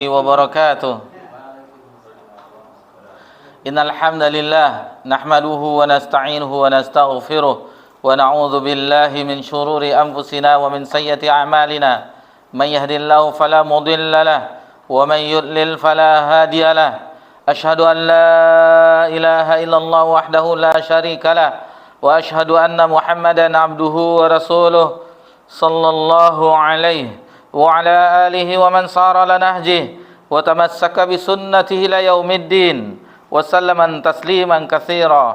وبركاته. إن الحمد لله نحمده ونستعينه ونستغفره ونعوذ بالله من شرور أنفسنا ومن سيئات أعمالنا. من يهد الله فلا مضل له ومن يضلل فلا هادي له. أشهد أن لا إله إلا الله وحده لا شريك له وأشهد أن محمدا عبده ورسوله صلى الله عليه وعلى آله ومن صار على نهجه وتمسك بسنته إلى يوم الدين وسلم تسليما كثيرا.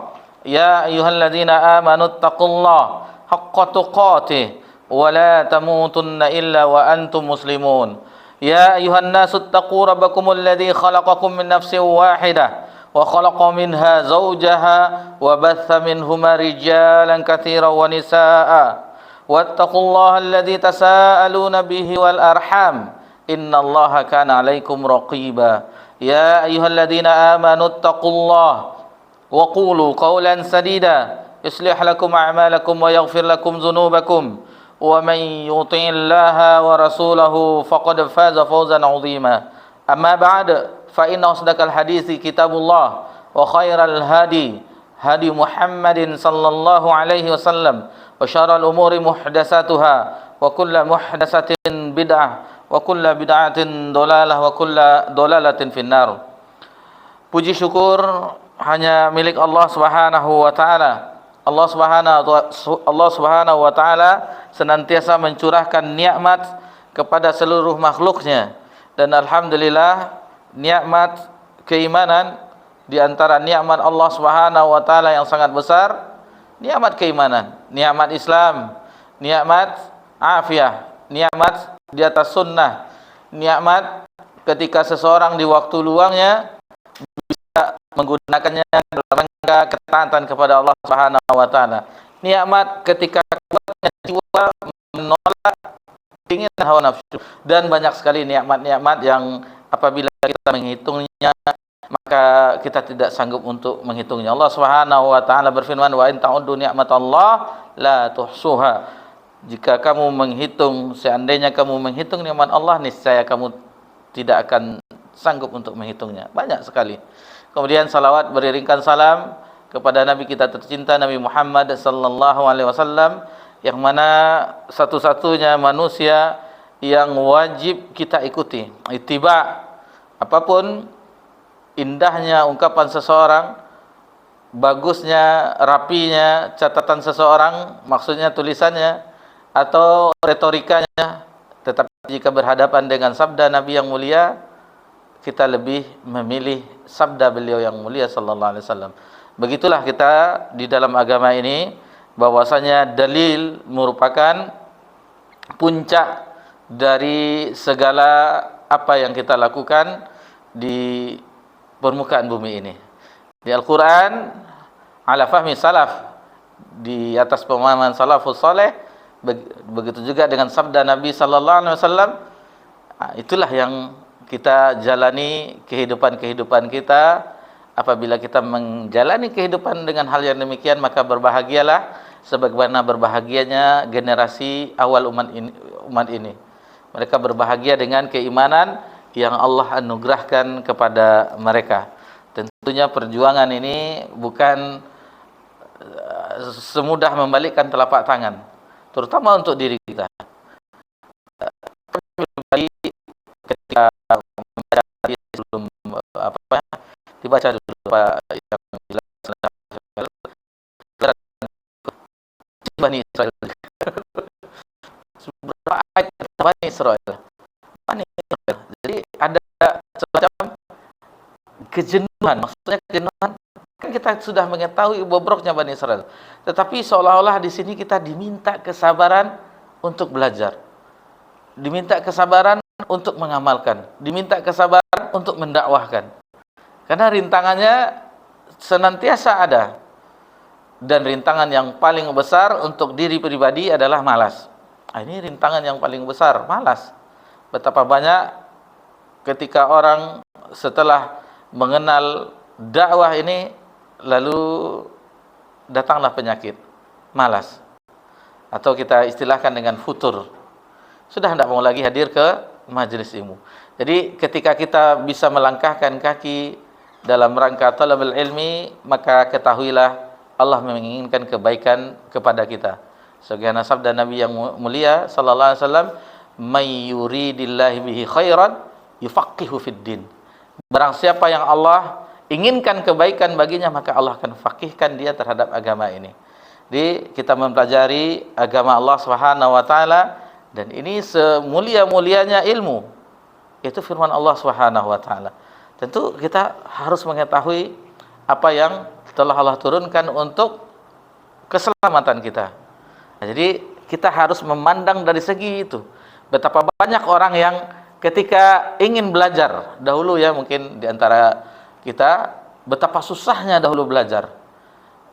يا أيها الذين آمنوا اتقوا الله حق تقاته ولا تموتن إلا وأنتم مسلمون. يا أيها الناس اتقوا ربكم الذي خلقكم من نفس واحدة وخلق منها زوجها وبث منهما رجالا كثيرا ونساء واتقوا الله الذي تساءلون به والأرحام إن الله كان عليكم رقيبا. يا أيها الذين آمنوا اتقوا الله وقولوا قولا سديدا يصلح لكم أعمالكم ويغفر لكم ذنوبكم ومن يطع الله ورسوله فقد فاز فوزا عظيما. أما بعد فإن أصدق الحديث كتاب الله وخير الهدي هدي محمد صلى الله عليه وسلم وشر الأمور محدثاتها وكل محدثة بدعة وكل بدعة ضلالة وكل ضلالة في النار. Puji syukur hanya milik Allah Subhanahu wa taala. Allah Subhanahu wa taala senantiasa mencurahkan nikmat kepada seluruh makhluknya, dan alhamdulillah nikmat keimanan di antara nikmat Allah Subhanahu wa taala yang sangat besar, nikmat keimanan, nikmat Islam, nikmat afiah, nikmat di atas sunnah, nikmat ketika seseorang di waktu luangnya bisa menggunakannya dalam rangka ketaatan kepada Allah Subhanahu wa taala. Nikmat ketika kuatnya jiwa menolak ingin hawa nafsu, dan banyak sekali nikmat-nikmat yang apabila kita menghitungnya maka kita tidak sanggup untuk menghitungnya. Allah Subhanahu wa taala berfirman, wa in ta'uddu ni'matallah la tuhsuha. Jika kamu menghitung, seandainya kamu menghitung nikmat Allah, niscaya kamu tidak akan sanggup untuk menghitungnya. Banyak sekali. Kemudian salawat beriringkan salam kepada Nabi kita tercinta Nabi Muhammad sallallahu alaihi wasallam, yang mana satu-satunya manusia yang wajib kita ikuti. Ittiba. Apapun indahnya ungkapan seseorang, bagusnya, rapinya catatan seseorang, maksudnya tulisannya atau retorikanya, tetapi jika berhadapan dengan sabda Nabi yang mulia, kita lebih memilih sabda beliau yang mulia sallallahu alaihi wasallam. Begitulah kita di dalam agama ini, bahwasanya dalil merupakan puncak dari segala apa yang kita lakukan di permukaan bumi ini. Di Al-Quran ala fahmi salaf, di atas pemahaman salafus saleh, begitu juga dengan sabda Nabi sallallahu alaihi wasallam. Itulah yang kita jalani kehidupan kita. Apabila kita menjalani kehidupan dengan hal yang demikian, maka berbahagialah sebagaimana berbahagianya generasi awal umat ini. Mereka berbahagia dengan keimanan yang Allah anugerahkan kepada mereka. Tentunya perjuangan ini bukan semudah membalikkan telapak tangan, terutama untuk diri kita. Ketika membaca sebelum dibaca dulu yang jelas Bani Israel. Seberapa ayat Bani Israel. Jadi ada semacam kejenuhan, maksudnya kejenuhan. Kan kita sudah mengetahui bobroknya Bani Israel, tetapi seolah-olah di sini kita diminta kesabaran untuk belajar, diminta kesabaran untuk mengamalkan, diminta kesabaran untuk mendakwahkan. Karena rintangannya senantiasa ada, dan rintangan yang paling besar untuk diri pribadi adalah malas. Ini rintangan yang paling besar, malas. Betapa banyak ketika orang setelah mengenal dakwah ini, lalu datanglah penyakit malas, atau kita istilahkan dengan futur. Sudah tidak mau lagi hadir ke majelis ilmu. Jadi ketika kita bisa melangkahkan kaki dalam rangka talabul ilmi, maka ketahuilah Allah menginginkan kebaikan kepada kita. Sebagaimana sabda Nabi yang mulia sallallahu alaihi wasallam, "May yuridillahi bihi khairan yufaqihu fid din." Barang siapa yang Allah inginkan kebaikan baginya, maka Allah akan faqihkan dia terhadap agama ini. Jadi kita mempelajari agama Allah Subhanahu wa taala, dan ini semulia-mulianya ilmu. Itu firman Allah Subhanahu wa taala. Tentu kita harus mengetahui apa yang telah Allah turunkan untuk keselamatan kita. Nah, jadi kita harus memandang dari segi itu. Betapa banyak orang yang ketika ingin belajar dahulu, ya mungkin di antara kita, betapa susahnya dahulu belajar.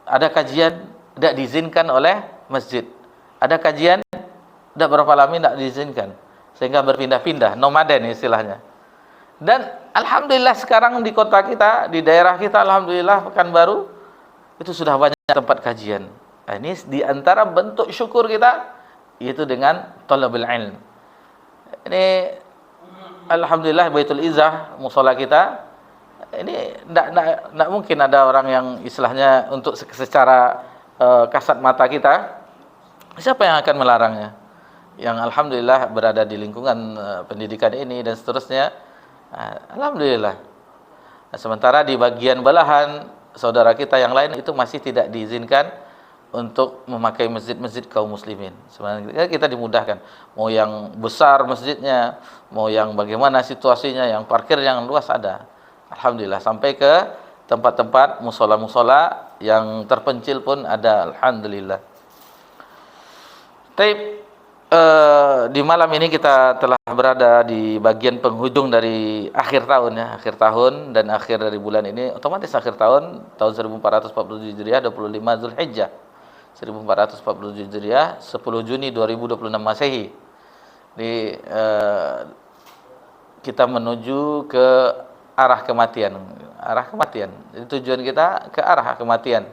Ada kajian tidak diizinkan oleh masjid. Ada kajian tidak berapa lama tidak diizinkan, sehingga berpindah-pindah, nomaden istilahnya. Dan alhamdulillah sekarang di kota kita, di daerah kita, alhamdulillah Pekanbaru itu sudah banyak tempat kajian. Nah, ini di antara bentuk syukur kita, yaitu dengan talabul ilm. Ini alhamdulillah Baitul Izzah mushola kita ini tidak mungkin ada orang yang istilahnya untuk secara kasat mata kita. Siapa yang akan melarangnya? Yang alhamdulillah berada di lingkungan pendidikan ini dan seterusnya, alhamdulillah. Nah, sementara di bagian belahan saudara kita yang lain itu masih tidak diizinkan untuk memakai masjid-masjid kaum muslimin. Sebenarnya kita dimudahkan, mau yang besar masjidnya, mau yang bagaimana situasinya, yang parkir yang luas ada. Alhamdulillah, sampai ke tempat-tempat musola-musola yang terpencil pun ada, alhamdulillah. Di malam ini kita telah berada di bagian penghujung dari akhir tahun, ya, akhir tahun dan akhir dari bulan ini, otomatis akhir tahun 1447 Hijriah, 25 Zulhijjah 1447 Hijriah, 10 Juni 2026 Masehi. Kita menuju ke arah kematian. Jadi tujuan kita ke arah kematian.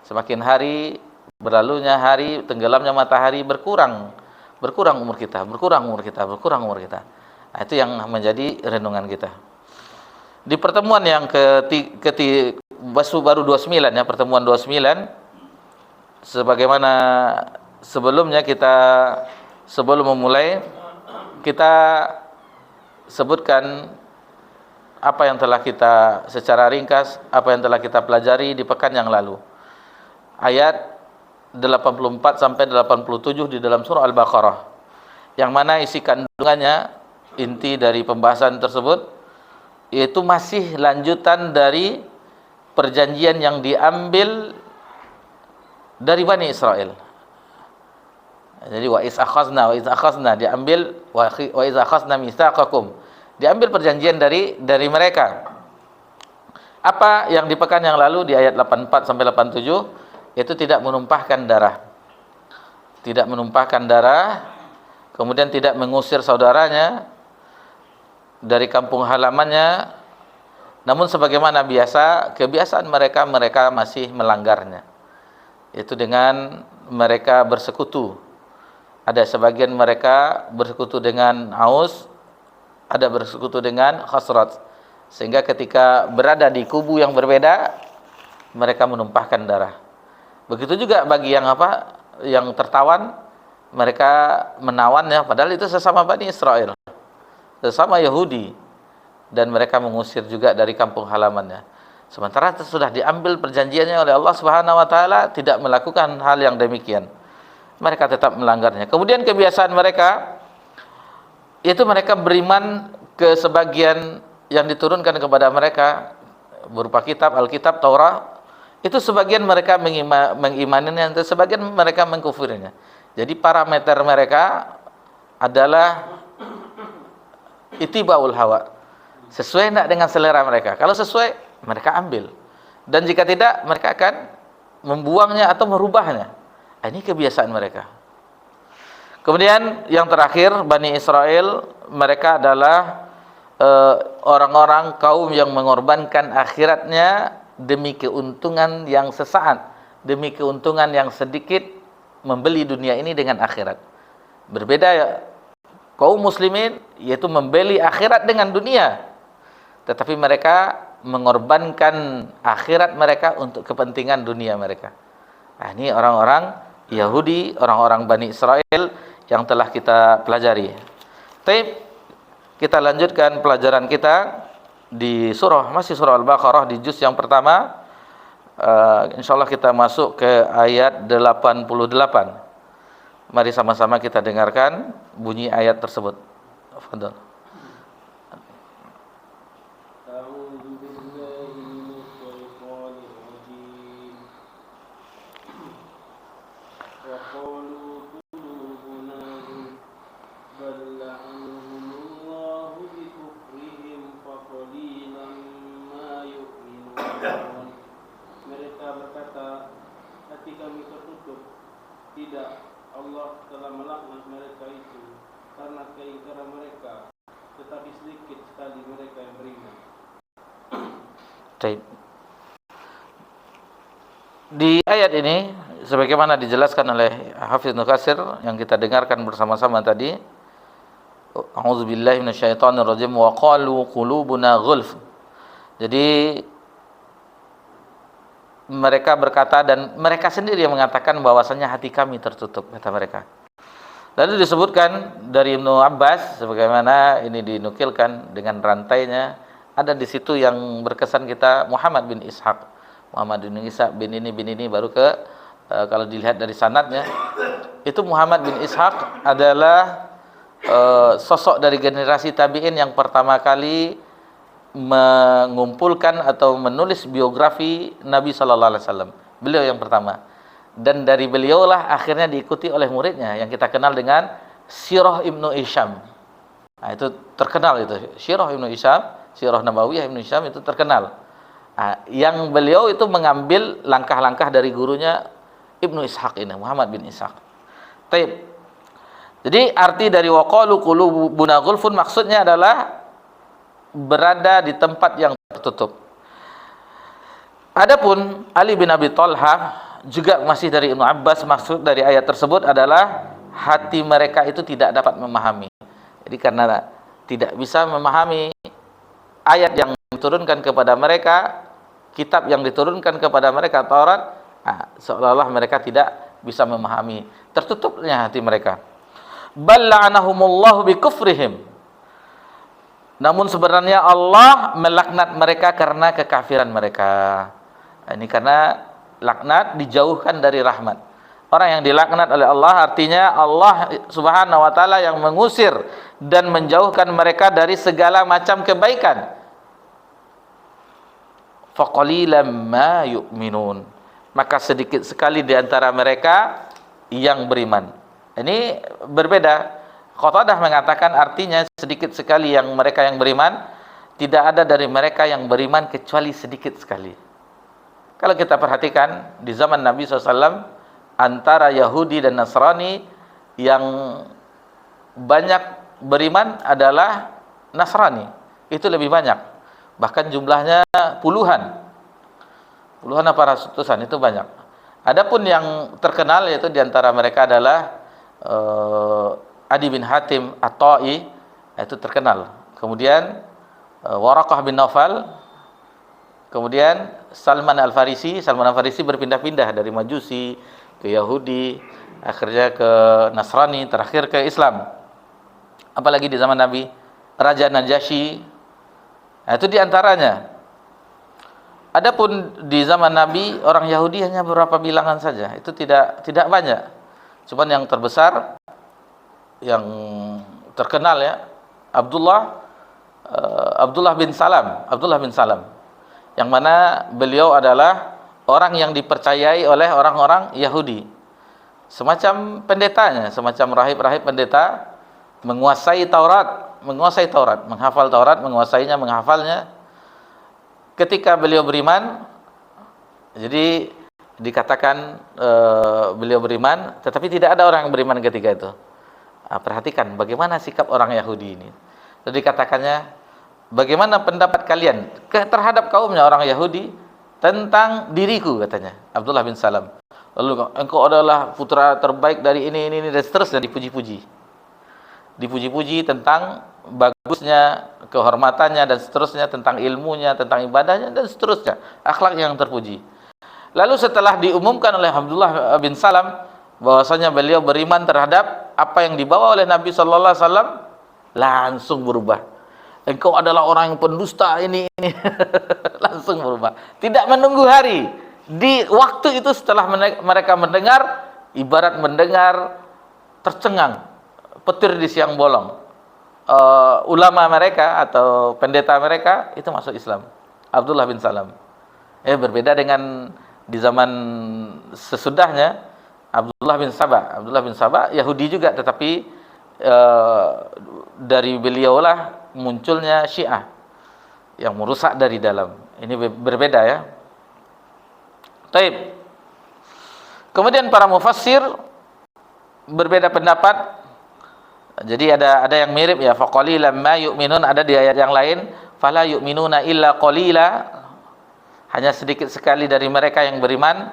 Semakin hari berlalunya hari, tenggelamnya matahari, berkurang umur kita. Nah, itu yang menjadi renungan kita. Di pertemuan yang baru 29, ya, pertemuan 29, sebagaimana sebelumnya sebelum memulai kita sebutkan apa yang telah kita secara ringkas, apa yang telah kita pelajari di pekan yang lalu. Ayat 84 sampai 87 di dalam surah Al-Baqarah, yang mana isi kandungannya, inti dari pembahasan tersebut, yaitu masih lanjutan dari perjanjian yang diambil dari Bani Israel. Jadi wa iz akhazna diambil, wa iz akhazna mitsaqakum, diambil perjanjian dari mereka. Apa yang di pekan yang lalu di ayat 84 sampai 87, itu tidak menumpahkan darah, kemudian tidak mengusir saudaranya dari kampung halamannya, namun sebagaimana kebiasaan mereka masih melanggarnya, yaitu dengan mereka bersekutu. Ada sebagian mereka bersekutu dengan Aus, ada bersekutu dengan Khazraj, sehingga ketika berada di kubu yang berbeda, mereka menumpahkan darah. Begitu juga bagi yang tertawan, mereka menawannya, padahal itu sesama Bani Israel, sesama Yahudi, dan mereka mengusir juga dari kampung halamannya. Sementara itu sudah diambil perjanjiannya oleh Allah Subhanahu wa taala, tidak melakukan hal yang demikian. Mereka tetap melanggarnya. Kemudian kebiasaan mereka, yaitu mereka beriman ke sebagian yang diturunkan kepada mereka berupa kitab, Alkitab, Taurat. Itu sebagian mereka mengimaninya, sebagian mereka mengkufurinya. Jadi parameter mereka adalah ittibaul hawa. Sesuai tidak dengan selera mereka. Kalau sesuai, mereka ambil. Dan jika tidak, mereka akan membuangnya atau merubahnya. Ini kebiasaan mereka. Kemudian yang terakhir, Bani Israel, mereka adalah orang-orang kaum yang mengorbankan akhiratnya demi keuntungan yang sesaat, demi keuntungan yang sedikit, membeli dunia ini dengan akhirat. Berbeda ya kaum muslimin, yaitu membeli akhirat dengan dunia. Tetapi mereka mengorbankan akhirat mereka untuk kepentingan dunia mereka. Nah, ini orang-orang Yahudi, orang-orang Bani Israel yang telah kita pelajari. Baik, kita lanjutkan pelajaran kita di masih surah Al-Baqarah di juz yang pertama. Insyaallah kita masuk ke ayat 88. Mari sama-sama kita dengarkan bunyi ayat tersebut. Fadhal. Mereka berkata, hati kami tertutup. Tidak, Allah telah melaknat mereka itu karena keingkaran mereka, tetapi sedikit sekali mereka yang beriman. Di ayat ini, sebagaimana dijelaskan oleh Hafiz Ibnu Katsir yang kita dengarkan bersama-sama tadi, A'udzubillahi minasyaitonirrajim wa qalu qulubuna ghulf. Jadi mereka berkata, dan mereka sendiri yang mengatakan bahwasanya hati kami tertutup, kata mereka. Lalu disebutkan dari Ibnu Abbas, sebagaimana ini dinukilkan dengan rantainya, ada di situ yang berkesan kita, Muhammad bin Ishaq bin ini baru ke kalau dilihat dari sanadnya, itu Muhammad bin Ishaq adalah sosok dari generasi tabi'in yang pertama kali mengumpulkan atau menulis biografi Nabi sallallahu alaihi wasallam. Beliau yang pertama. Dan dari beliaulah akhirnya diikuti oleh muridnya yang kita kenal dengan Sirah Ibnu Hisham. Nah, itu terkenal itu. Sirah Ibnu Hisham, Sirah Nabawiyah Ibnu Hisham itu terkenal. Nah, yang beliau itu mengambil langkah-langkah dari gurunya Ibnu Ishaq ini, Muhammad bin Ishaq. Taib. Jadi arti dari waqalu qulubuna ghulfun maksudnya adalah berada di tempat yang tertutup. Adapun Ali bin Abi Thalha juga masih dari Ibnu Abbas, maksud dari ayat tersebut adalah hati mereka itu tidak dapat memahami. Jadi karena tidak bisa memahami ayat yang diturunkan kepada mereka, kitab yang diturunkan kepada mereka, Taurat, seolah-olah mereka tidak bisa memahami, tertutupnya hati mereka. Bal la'anahumullahu bikufrihim. Namun sebenarnya Allah melaknat mereka karena kekafiran mereka. Ini karena laknat dijauhkan dari rahmat. Orang yang dilaknat oleh Allah artinya Allah Subhanahu wa taala yang mengusir dan menjauhkan mereka dari segala macam kebaikan. Faqalilan ma yu'minun. Maka sedikit sekali di antara mereka yang beriman. Ini berbeda. Qatadah mengatakan artinya sedikit sekali yang mereka yang beriman, tidak ada dari mereka yang beriman kecuali sedikit sekali. Kalau kita perhatikan di zaman Nabi SAW, antara Yahudi dan Nasrani yang banyak beriman adalah Nasrani. Itu lebih banyak, bahkan jumlahnya puluhan apa ratusan, itu banyak. Adapun yang terkenal yaitu di antara mereka adalah Adi bin Hatim At-Ta'i, itu terkenal. Kemudian Waraqah bin Nawfal, kemudian Salman Al-Farisi berpindah-pindah dari Majusi ke Yahudi, akhirnya ke Nasrani, terakhir ke Islam. Apalagi di zaman Nabi, Raja Najasyi, itu di antaranya. Adapun di zaman Nabi, orang Yahudi hanya beberapa bilangan saja, itu tidak banyak. Cuman yang terbesar, yang terkenal ya, Abdullah bin Salam, yang mana beliau adalah orang yang dipercayai oleh orang-orang Yahudi, semacam pendetanya, semacam rahib-rahib pendeta, menguasai Taurat, menghafal Taurat, menghafalnya. Ketika beliau beriman, jadi dikatakan beliau beriman, tetapi tidak ada orang yang beriman ketika itu. Perhatikan bagaimana sikap orang Yahudi ini. Jadi dikatakannya, bagaimana pendapat kalian terhadap kaumnya orang Yahudi tentang diriku, katanya Abdullah bin Salam. Lalu engkau adalah putra terbaik dari ini dan seterusnya, dipuji-puji. dipuji-puji tentang bagusnya, kehormatannya dan seterusnya, tentang ilmunya, tentang ibadahnya dan seterusnya, akhlak yang terpuji. Lalu setelah diumumkan oleh Abdullah bin Salam bahwasanya beliau beriman terhadap apa yang dibawa oleh Nabi sallallahu alaihi wasallam, langsung berubah. Engkau adalah orang yang pendusta ini. Langsung berubah. Tidak menunggu hari. Di waktu itu setelah mereka mendengar, ibarat mendengar tercengang petir di siang bolong. Ulama mereka atau pendeta mereka itu masuk Islam. Abdullah bin Salam. Berbeda dengan di zaman sesudahnya Abdullah bin Sabah. Abdullah bin Sabah Yahudi juga, tetapi dari beliaulah munculnya Syiah yang merusak dari dalam. Ini berbeda ya. Taib. Kemudian para mufassir berbeda pendapat. Jadi ada yang mirip ya, faqalilan ma yu'minun, ada di ayat yang lain fala yu'minuna illa qalila, hanya sedikit sekali dari mereka yang beriman.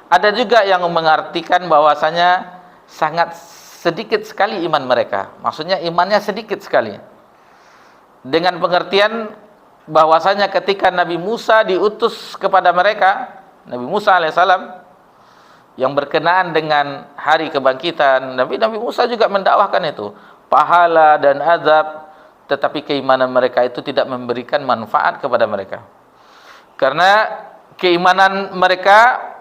Ada juga yang mengartikan bahwasanya sangat sedikit sekali iman mereka. Maksudnya imannya sedikit sekali. Dengan pengertian bahwasanya ketika Nabi Musa diutus kepada mereka, Nabi Musa alaihissalam, yang berkenaan dengan hari kebangkitan, Nabi Musa juga mendakwahkan itu, pahala dan azab, tetapi keimanan mereka itu tidak memberikan manfaat kepada mereka. Karena keimanan mereka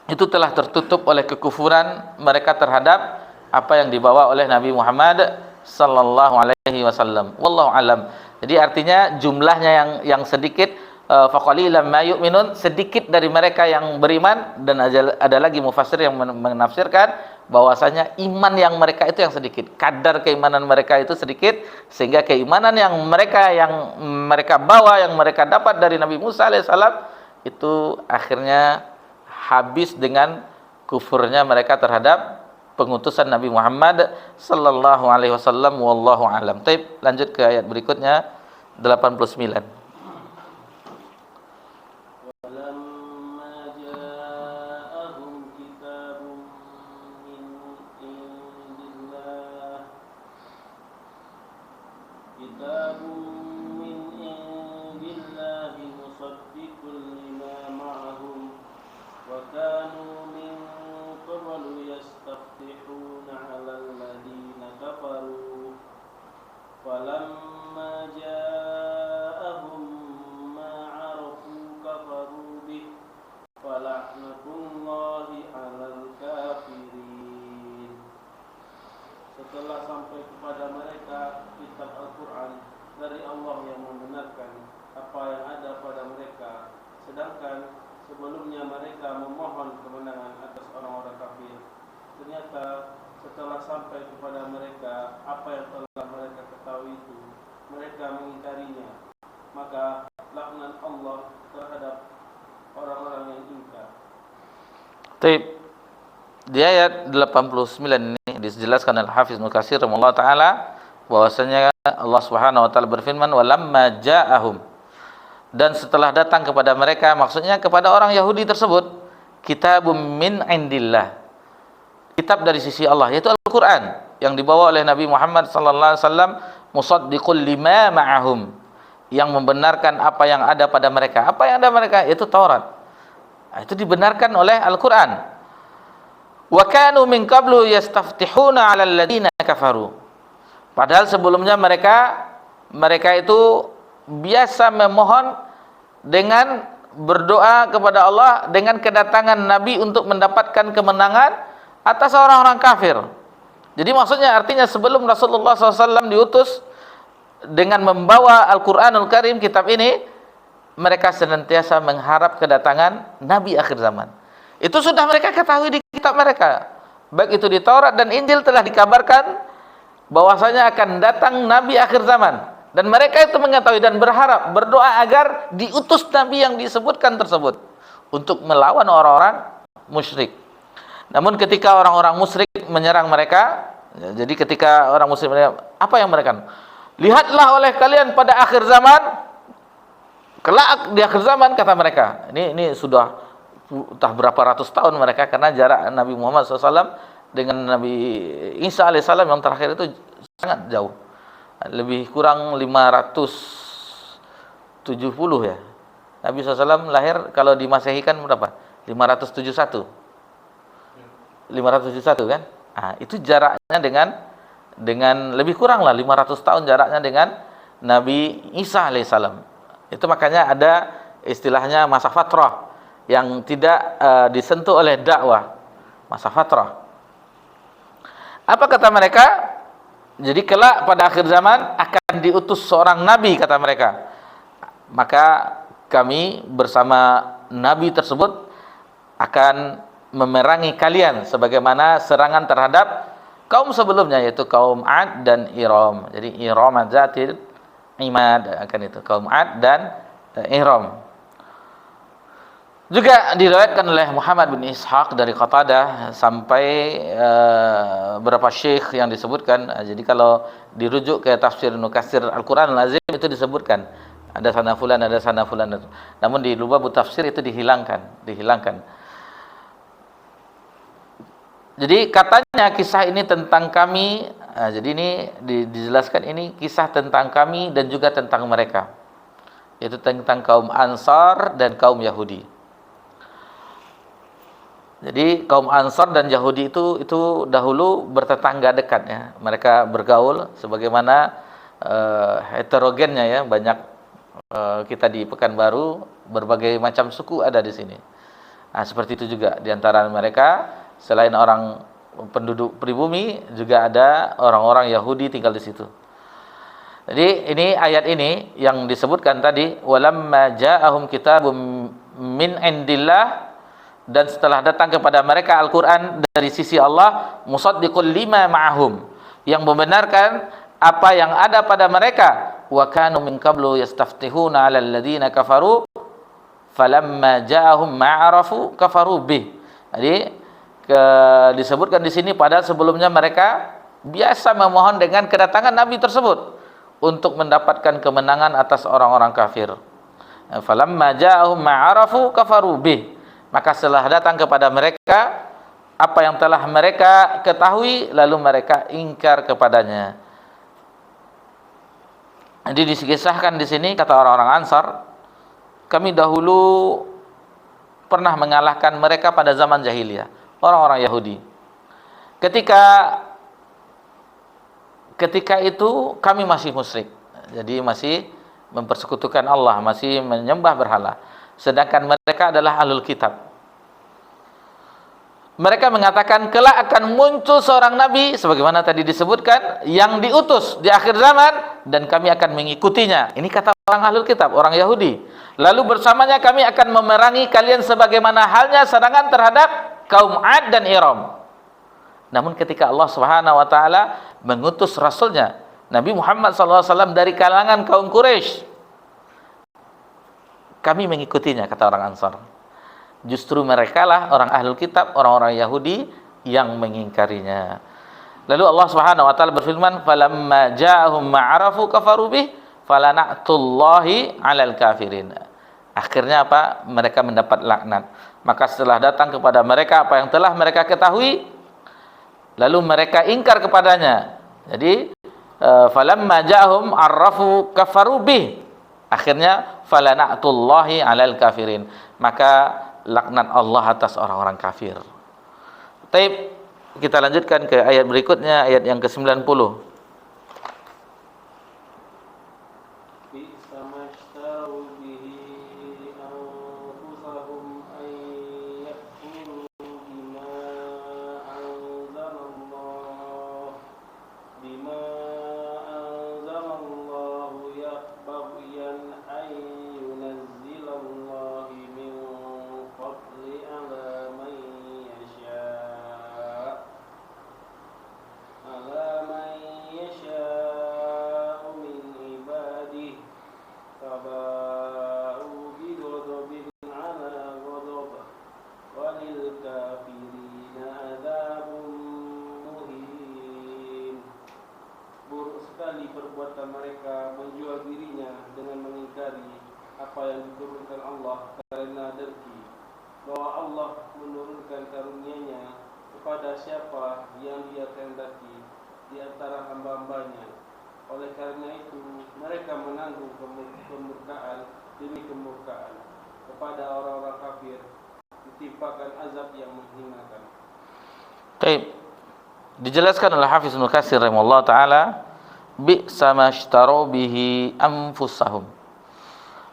itu telah tertutup oleh kekufuran mereka terhadap apa yang dibawa oleh Nabi Muhammad sallallahu alaihi wasallam. Wallahu alam. Jadi artinya jumlahnya yang sedikit, faqalilan ma yu'minun, sedikit dari mereka yang beriman, dan ada lagi mufassir yang menafsirkan bahwasanya iman yang mereka itu yang sedikit, kadar keimanan mereka itu sedikit, sehingga keimanan yang mereka bawa, yang mereka dapat dari Nabi Musa alaihissalam itu akhirnya habis dengan kufurnya mereka terhadap pengutusan Nabi Muhammad sallallahu alaihi wasallam. Wallahu alam. Baik, lanjut ke ayat berikutnya 89. Setelah sampai kepada mereka kitab Al-Quran dari Allah yang membenarkan apa yang ada pada mereka, sedangkan sebelumnya mereka memohon kemenangan atas orang-orang kafir. Ternyata setelah sampai kepada mereka apa yang telah mereka ketahui itu, mereka mengingkarinya. Maka laknat Allah terhadap orang-orang yang ingkar. Baik. Di ayat 89 ini dijelaskan oleh Hafiz Ibnu Katsir rahimahullah taala bahwasanya Allah Subhanahu wa taala berfirman, walamma ja'ahum, dan setelah datang kepada mereka, maksudnya kepada orang Yahudi tersebut, kitabum min indillah, kitab dari sisi Allah, yaitu Al-Qur'an yang dibawa oleh Nabi Muhammad sallallahu alaihi wasallam, musaddiqul lima ma'ahum, yang membenarkan apa yang ada pada mereka. Apa yang ada mereka? Itu Taurat. Itu dibenarkan oleh Al-Qur'an. Wa kanu min qablu yastaftihuna 'alal ladzina kafaru. Padahal sebelumnya mereka itu biasa memohon dengan berdoa kepada Allah dengan kedatangan Nabi untuk mendapatkan kemenangan atas orang-orang kafir. Jadi maksudnya artinya sebelum Rasulullah SAW diutus dengan membawa Al-Quranul Karim, kitab ini, mereka senantiasa mengharap kedatangan Nabi akhir zaman. Itu sudah mereka ketahui di kitab mereka. Baik itu di Taurat dan Injil telah dikabarkan bahwasanya akan datang Nabi akhir zaman. Dan mereka itu mengetahui dan berharap, berdoa agar diutus Nabi yang disebutkan tersebut untuk melawan orang-orang musyrik. Namun ketika orang-orang musyrik menyerang mereka, jadi ketika orang musyrik menyerang, apa yang mereka? Lihatlah oleh kalian pada akhir zaman, kelak di akhir zaman, kata mereka. Ini sudah entah berapa ratus tahun mereka, karena jarak Nabi Muhammad SAW dengan Nabi Isa alaihissalam yang terakhir itu sangat jauh. Lebih kurang 570 ya. Nabi SAW lahir kalau di Masehi kan berapa? 571. 571 kan? Nah, itu jaraknya dengan lebih kurang lah 500 tahun jaraknya dengan Nabi Isa alaihissalam. Itu makanya ada istilahnya masa fatrah yang tidak disentuh oleh dakwah. Masa fatrah. Apa kata mereka? Jadi kelak pada akhir zaman akan diutus seorang nabi, kata mereka. Maka kami bersama nabi tersebut akan memerangi kalian sebagaimana serangan terhadap kaum sebelumnya, yaitu kaum Ad dan Iram. Jadi Iram Zatil Imad akan itu, kaum Ad dan Iram. Juga diriwayatkan oleh Muhammad bin Ishaq dari Qatadah sampai beberapa syekh yang disebutkan. Jadi kalau dirujuk ke tafsir Nukatsir Al-Quran Al-Azim itu disebutkan ada sana fulan, ada sana fulan. Namun di lubab tafsir itu dihilangkan. Jadi katanya kisah ini tentang kami. Jadi ini dijelaskan ini kisah tentang kami dan juga tentang mereka. Yaitu tentang kaum Ansar dan kaum Yahudi. Jadi kaum Ansar dan Yahudi itu dahulu bertetangga dekat ya. Mereka bergaul sebagaimana heterogennya ya, banyak kita di Pekanbaru berbagai macam suku ada di sini. Nah, seperti itu juga di antara mereka selain orang penduduk pribumi juga ada orang-orang Yahudi tinggal di situ. Jadi ini ayat ini yang disebutkan tadi, walamma ja'ahum kitabum min indillah, dan setelah datang kepada mereka Al-Quran dari sisi Allah, musaddiqul lima ma'ahum, yang membenarkan apa yang ada pada mereka, wa kanu min qablu yastaftihuna 'alal ladzina kafaru falamma ja'ahum ma'arafu kafaru bih. Jadi disebutkan di sini padahal sebelumnya mereka biasa memohon dengan kedatangan Nabi tersebut untuk mendapatkan kemenangan atas orang-orang kafir. Falamma ja'ahum ma'arafu kafaru bih. Maka setelah datang kepada mereka apa yang telah mereka ketahui, lalu mereka ingkar kepadanya. Jadi dikisahkan di sini kata orang-orang Ansar, kami dahulu pernah mengalahkan mereka pada zaman jahiliyah, orang-orang Yahudi. Ketika itu kami masih musyrik. Jadi masih mempersekutukan Allah, masih menyembah berhala. Sedangkan mereka adalah ahlul kitab. Mereka mengatakan kelak akan muncul seorang nabi sebagaimana tadi disebutkan yang diutus di akhir zaman dan kami akan mengikutinya. Ini kata orang ahlul kitab, orang Yahudi. Lalu bersamanya kami akan memerangi kalian sebagaimana halnya serangan terhadap kaum Ad dan Iram. Namun ketika Allah Subhanahu wa taala mengutus rasulnya Nabi Muhammad SAW dari kalangan kaum Quraisy, kami mengikutinya, kata orang Ansar. Justru mereka lah orang ahlul kitab, orang-orang Yahudi yang mengingkarinya. Lalu Allah Subhanahu wa taala berfirman, "Falamma ja'ahum ma'arafu kafaru bih, falana'tullahi 'alal kafirin." Akhirnya apa? Mereka mendapat laknat. Maka setelah datang kepada mereka apa yang telah mereka ketahui, lalu mereka ingkar kepadanya. Jadi falamma ja'ahum 'arafu kafaru bih. Akhirnya falana'tullahi 'alal kafirin. Maka laknat Allah atas orang-orang kafir. Taib, kita lanjutkan ke ayat berikutnya, ayat yang ke-90. Perbuatan mereka menjual dirinya dengan mengingkari apa yang diturunkan Allah karena dengki bahwa Allah menurunkan karunia-Nya kepada siapa yang Dia kehendaki di antara hamba-hambanya. Oleh karena itu mereka menanggung kemurkaan demi kemurkaan. Kepada orang-orang kafir ditimpakan azab yang menghinakan. Baik. Dijelaskan oleh Hafiz Ibnu Katsir rahimahullah taala, bi'sa mashtaru bihi anfusahum.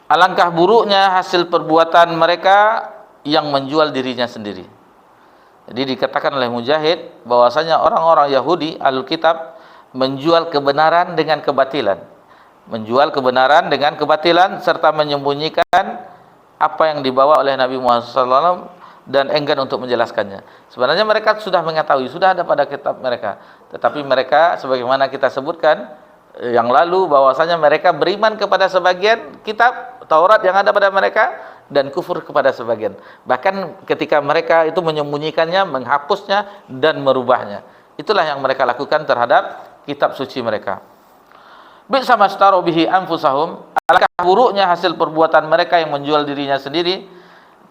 Alangkah buruknya hasil perbuatan mereka yang menjual dirinya sendiri. Jadi dikatakan oleh Mujahid bahwasanya orang-orang Yahudi Ahlul Kitab menjual kebenaran dengan kebatilan. Menjual kebenaran dengan kebatilan serta menyembunyikan apa yang dibawa oleh Nabi Muhammad SAW dan enggan untuk menjelaskannya. Sebenarnya mereka sudah mengetahui, sudah ada pada kitab mereka. Tetapi mereka, sebagaimana kita sebutkan yang lalu, bahwasanya mereka beriman kepada sebagian kitab Taurat yang ada pada mereka dan kufur kepada sebagian. Bahkan ketika mereka itu menyembunyikannya, menghapusnya dan merubahnya. Itulah yang mereka lakukan terhadap kitab suci mereka. Bi'sa mashtaru bihi anfusahum, alangkah buruknya hasil perbuatan mereka yang menjual dirinya sendiri.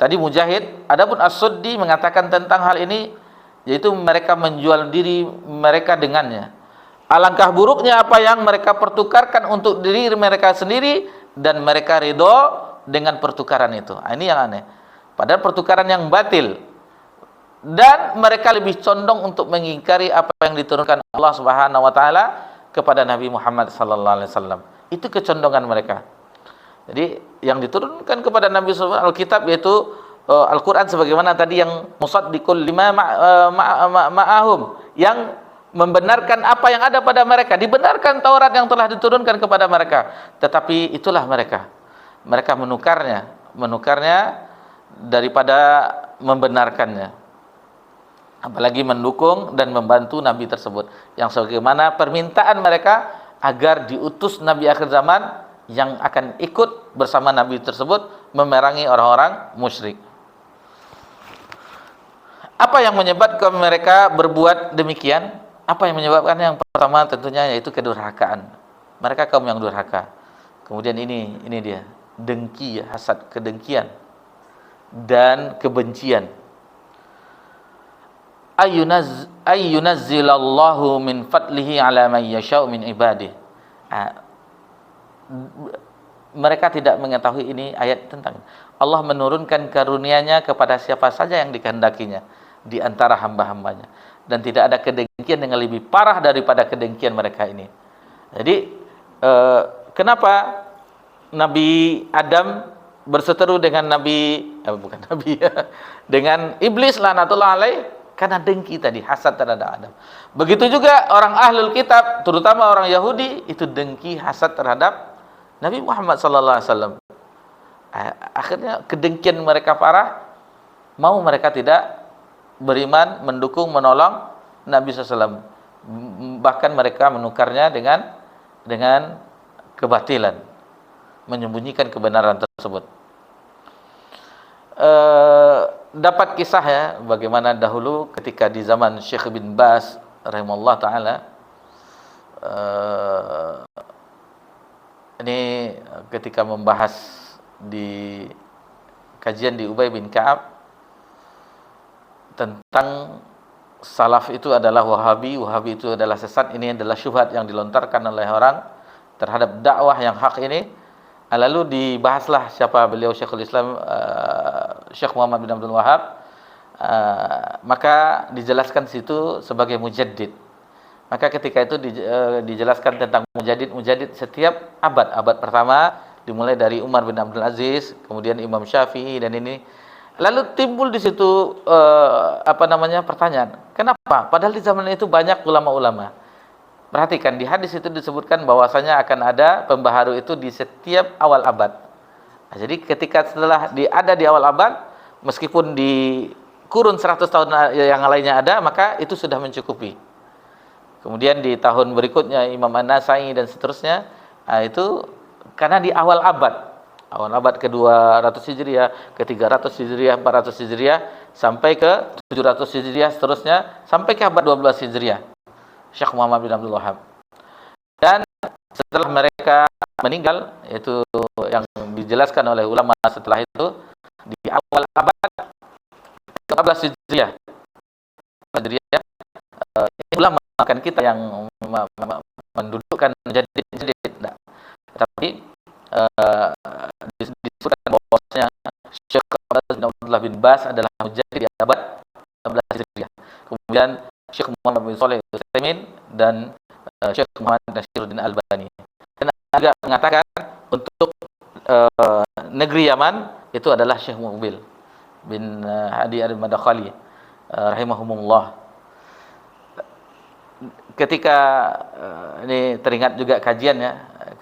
Tadi Mujahid, adapun As-Suddi mengatakan tentang hal ini, yaitu mereka menjual diri mereka dengannya. Alangkah buruknya apa yang mereka pertukarkan untuk diri mereka sendiri dan mereka ridho dengan pertukaran itu. Ini yang aneh. Padahal pertukaran yang batil. Dan mereka lebih condong untuk mengingkari apa yang diturunkan Allah Subhanahu wa taala kepada Nabi Muhammad sallallahu alaihi wasallam. Itu kecondongan mereka. Jadi yang diturunkan kepada Nabi sallallahu Alkitab yaitu Al-Qur'an, sebagaimana tadi yang musaddiqul lima ma'ahum, yang membenarkan apa yang ada pada mereka, dibenarkan Taurat yang telah diturunkan kepada mereka. Tetapi itulah mereka menukarnya daripada membenarkannya, apalagi mendukung dan membantu Nabi tersebut, yang sebagaimana permintaan mereka agar diutus Nabi akhir zaman yang akan ikut bersama Nabi tersebut memerangi orang-orang musyrik. Apa yang menyebabkan mereka berbuat demikian? Apa yang menyebabkannya? Yang pertama tentunya yaitu kedurhakaan. Mereka kaum yang durhaka. Kemudian ini dia, dengki, hasad, kedengkian dan kebencian. Ayyunazzilallahu min fadlihi ala man yasha'u min ibadihi. Mereka tidak mengetahui ini ayat tentang Allah menurunkan karunia-Nya kepada siapa saja yang dikehendakinya di antara hamba-hambanya, dan tidak ada kedengkian yang lebih parah daripada kedengkian mereka ini. Jadi kenapa Nabi Adam berseteru dengan dengan iblis laknatullah alaih? Karena dengki tadi, hasad terhadap Adam. Begitu juga orang Ahlul Kitab, terutama orang Yahudi, itu dengki, hasad terhadap Nabi Muhammad sallallahu alaihi wasallam. Akhirnya kedengkian mereka parah, mau mereka tidak beriman, mendukung, menolong Nabi SAW. Bahkan mereka menukarnya dengan kebatilan, menyembunyikan kebenaran tersebut. Dapat kisah ya, bagaimana dahulu ketika di zaman Syekh bin Baz rahimahullah ta'ala, ini ketika membahas di kajian di Ubay bin Ka'ab tentang salaf itu adalah Wahabi, Wahabi itu adalah sesat, ini adalah syubhat yang dilontarkan oleh orang terhadap dakwah yang hak ini. Lalu dibahaslah siapa beliau, Syekhul Islam Syekh Muhammad bin Abdul Wahab. Maka dijelaskan situ sebagai mujaddid. Maka ketika itu dijelaskan tentang mujaddid setiap abad pertama, dimulai dari Umar bin Abdul Aziz, kemudian Imam Syafi'i dan ini. Lalu timbul di situ pertanyaan, kenapa? Padahal di zaman itu banyak ulama-ulama. Perhatikan, di hadis itu disebutkan bahwasanya akan ada pembaharu itu di setiap awal abad. Nah, jadi ketika setelah ada di awal abad, meskipun di kurun 100 tahun yang lainnya ada, maka itu sudah mencukupi. Kemudian di tahun berikutnya Imam An-Nasai dan seterusnya, itu karena di awal abad ke-200 Hijriah, ke-300 Hijriah, 400 Hijriah, sampai ke 700 Hijriah, seterusnya sampai ke abad 12 Hijriah. Syekh Muhammad bin Abdul Wahab. Dan setelah mereka meninggal, yaitu yang dijelaskan oleh ulama setelah itu, di awal abad 14 Hijriah kita yang mendudukkan mujaddid, tidak. Tapi disebutkan bahwasanya Syekh Abdullah bin Baz adalah mujaddid di abad 16 Hijriah. Kemudian Syekh Muhammad bin Shalih Al-Utsaimin dan Syekh Muhammad Nasiruddin Albani. Dan juga mengatakan untuk negeri Yaman itu adalah Syekh Muqbil bin Hadi Al-Madakhali rahimahumullah. Ketika ini teringat juga kajiannya,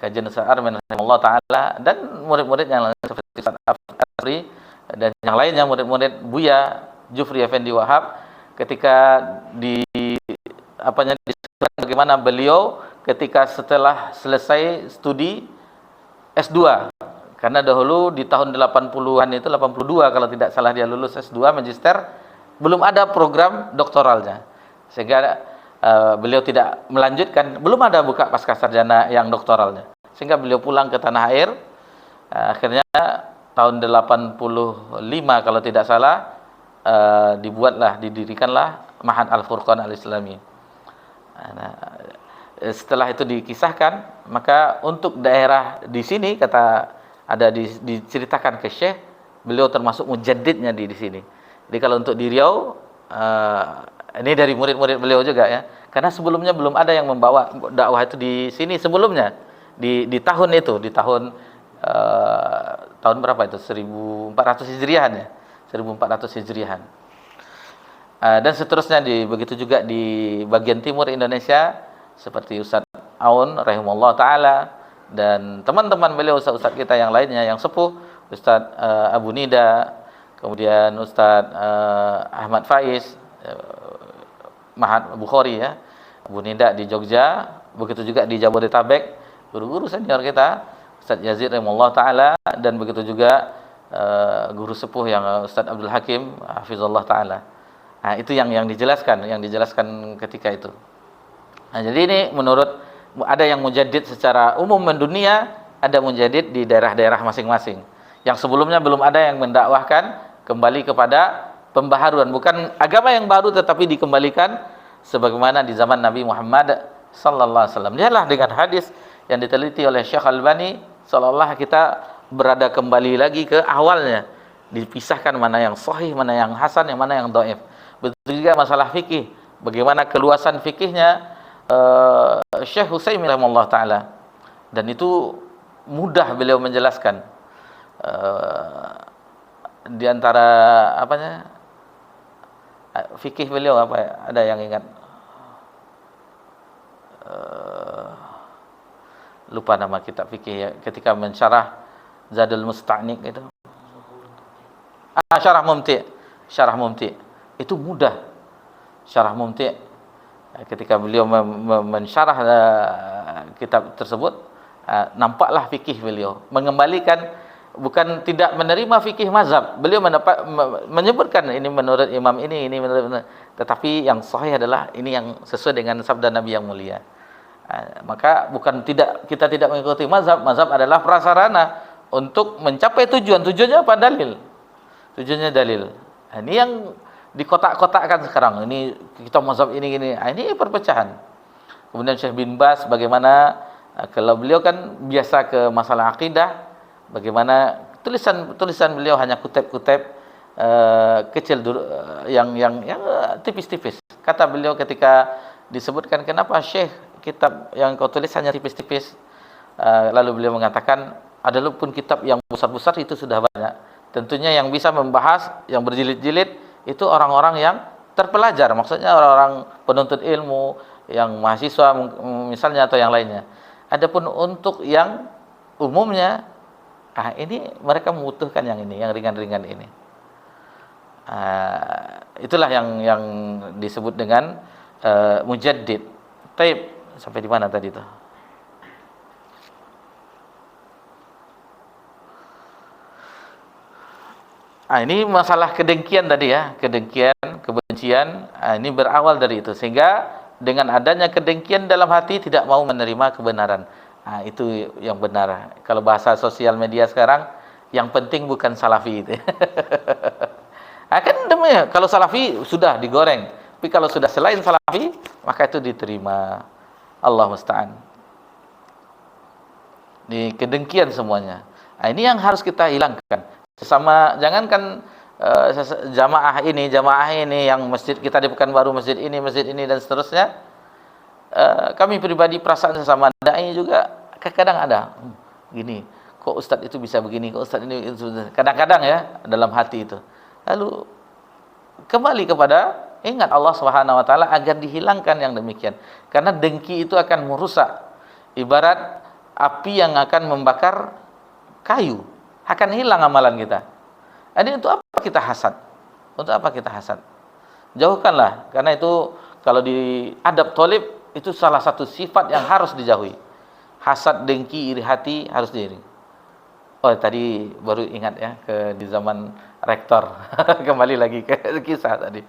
kajian Ustaz Arman rahimahullah taala dan murid-murid yang lain seperti Ustaz Afri dan yang lainnya, murid-murid Buya Jufri Effendi Wahab, ketika disebutkan bagaimana beliau ketika setelah selesai studi S2, karena dahulu di tahun 80-an itu 82 kalau tidak salah dia lulus S2 magister, belum ada program doktoralnya, sehingga beliau tidak melanjutkan, belum ada buka pasca sarjana yang doktoralnya, sehingga beliau pulang ke tanah air. Akhirnya tahun 85 kalau tidak salah didirikanlah Ma'had Al-Furqan Al-Islami. Nah, setelah itu dikisahkan, maka untuk daerah di sini diceritakan ke Syekh, beliau termasuk mujaddidnya di sini. Jadi kalau untuk di Riau, ini dari murid-murid beliau juga ya, karena sebelumnya belum ada yang membawa dakwah itu di sini sebelumnya, di tahun itu, di tahun tahun berapa itu, 1400 Hijriahan ya, 1400 Hijriahan. Dan seterusnya begitu juga di bagian timur Indonesia seperti Ustaz Aun rahimahullah taala dan teman-teman beliau, ustaz-ustaz kita yang lainnya yang sepuh, Ustaz Abu Nida, kemudian Ustaz Ahmad Faiz, Mahat Bukhari ya, Abu Nida di Jogja, begitu juga di Jabodetabek, guru-guru senior kita, Ustaz Yazid rahimahullah taala, dan begitu juga guru sepuh yang Ustaz Abdul Hakim hafizallah taala. Nah, itu yang dijelaskan ketika itu. Nah, jadi ini menurut ada yang mujaddid secara umum mendunia, ada mujaddid di daerah-daerah masing-masing. Yang sebelumnya belum ada yang mendakwahkan kembali kepada pembaharuan, bukan agama yang baru tetapi dikembalikan sebagaimana di zaman Nabi Muhammad sallallahu alaihi wasallam. Lihatlah dengan hadis yang diteliti oleh Syekh Albani, seolah-olah kita berada kembali lagi ke awalnya, dipisahkan mana yang sahih, mana yang hasan, yang mana yang dhaif. Begitu juga masalah fikih, bagaimana keluasan fikihnya Syekh Utsaimin rahimahullah taala, dan itu mudah beliau menjelaskan. Di antara fikih beliau ada yang ingat? Lupa nama kitab fikih ya, ketika mensyarah Zadul Musta'niq itu. Syarah Mumti. Itu mudah. Syarah Mumti, ketika beliau mensyarah kitab tersebut, nampaklah fikih beliau mengembalikan, bukan tidak menerima fikih mazhab. Beliau menyebutkan ini menurut imam ini menurut, tetapi yang sahih adalah ini yang sesuai dengan sabda Nabi yang mulia. Maka kita tidak mengikuti mazhab. Mazhab adalah prasarana untuk mencapai tujuannya apa? Tujuannya dalil. Ini yang dikotak-kotakkan sekarang. Ini kita mazhab ini. Ini perpecahan. Kemudian Syekh bin Baz, bagaimana kalau beliau kan biasa ke masalah akidah, bagaimana tulisan beliau hanya kutip-kutip kecil yang tipis-tipis. Kata beliau ketika disebutkan kenapa Syekh kitab yang kau tulis hanya tipis-tipis, lalu beliau mengatakan adapun kitab yang besar-besar itu sudah banyak. Tentunya yang bisa membahas yang berjilid-jilid itu orang-orang yang terpelajar, maksudnya orang-orang penuntut ilmu, yang mahasiswa misalnya atau yang lainnya. Adapun untuk yang umumnya, ini mereka membutuhkan yang ini, yang ringan-ringan ini. Itulah yang disebut dengan mujaddid. Taib, sampai di mana tadi itu? Ini masalah kedengkian tadi ya, kedengkian, kebencian, ini berawal dari itu, sehingga dengan adanya kedengkian dalam hati tidak mau menerima kebenaran. Itu yang benar. Kalau bahasa sosial media sekarang, yang penting bukan salafi itu. Kan demi, kalau salafi sudah digoreng, Tapi kalau sudah selain salafi, maka itu diterima. Allah musta'an. Ini kedengkian semuanya. Nah, ini yang harus kita hilangkan. Sesama, jangankan jamaah ini yang masjid kita di Pekanbaru, masjid ini dan seterusnya. Kami pribadi perasaan sesama dai juga kadang ada gini, kok ustadz itu bisa begini, kok ustadz ini itu, kadang-kadang ya dalam hati itu. Lalu kembali kepada ingat Allah Subhanahu wa taala agar dihilangkan yang demikian. Karena dengki itu akan merusak, ibarat api yang akan membakar kayu, akan hilang amalan kita. Jadi untuk apa kita hasad? Untuk apa kita hasad? Jauhkanlah, karena itu kalau di adab thalib itu salah satu sifat yang harus dijauhi. Hasad, dengki, iri hati harus diiring. Oh, tadi baru ingat ya di zaman rektor. Kembali lagi ke kisah tadi.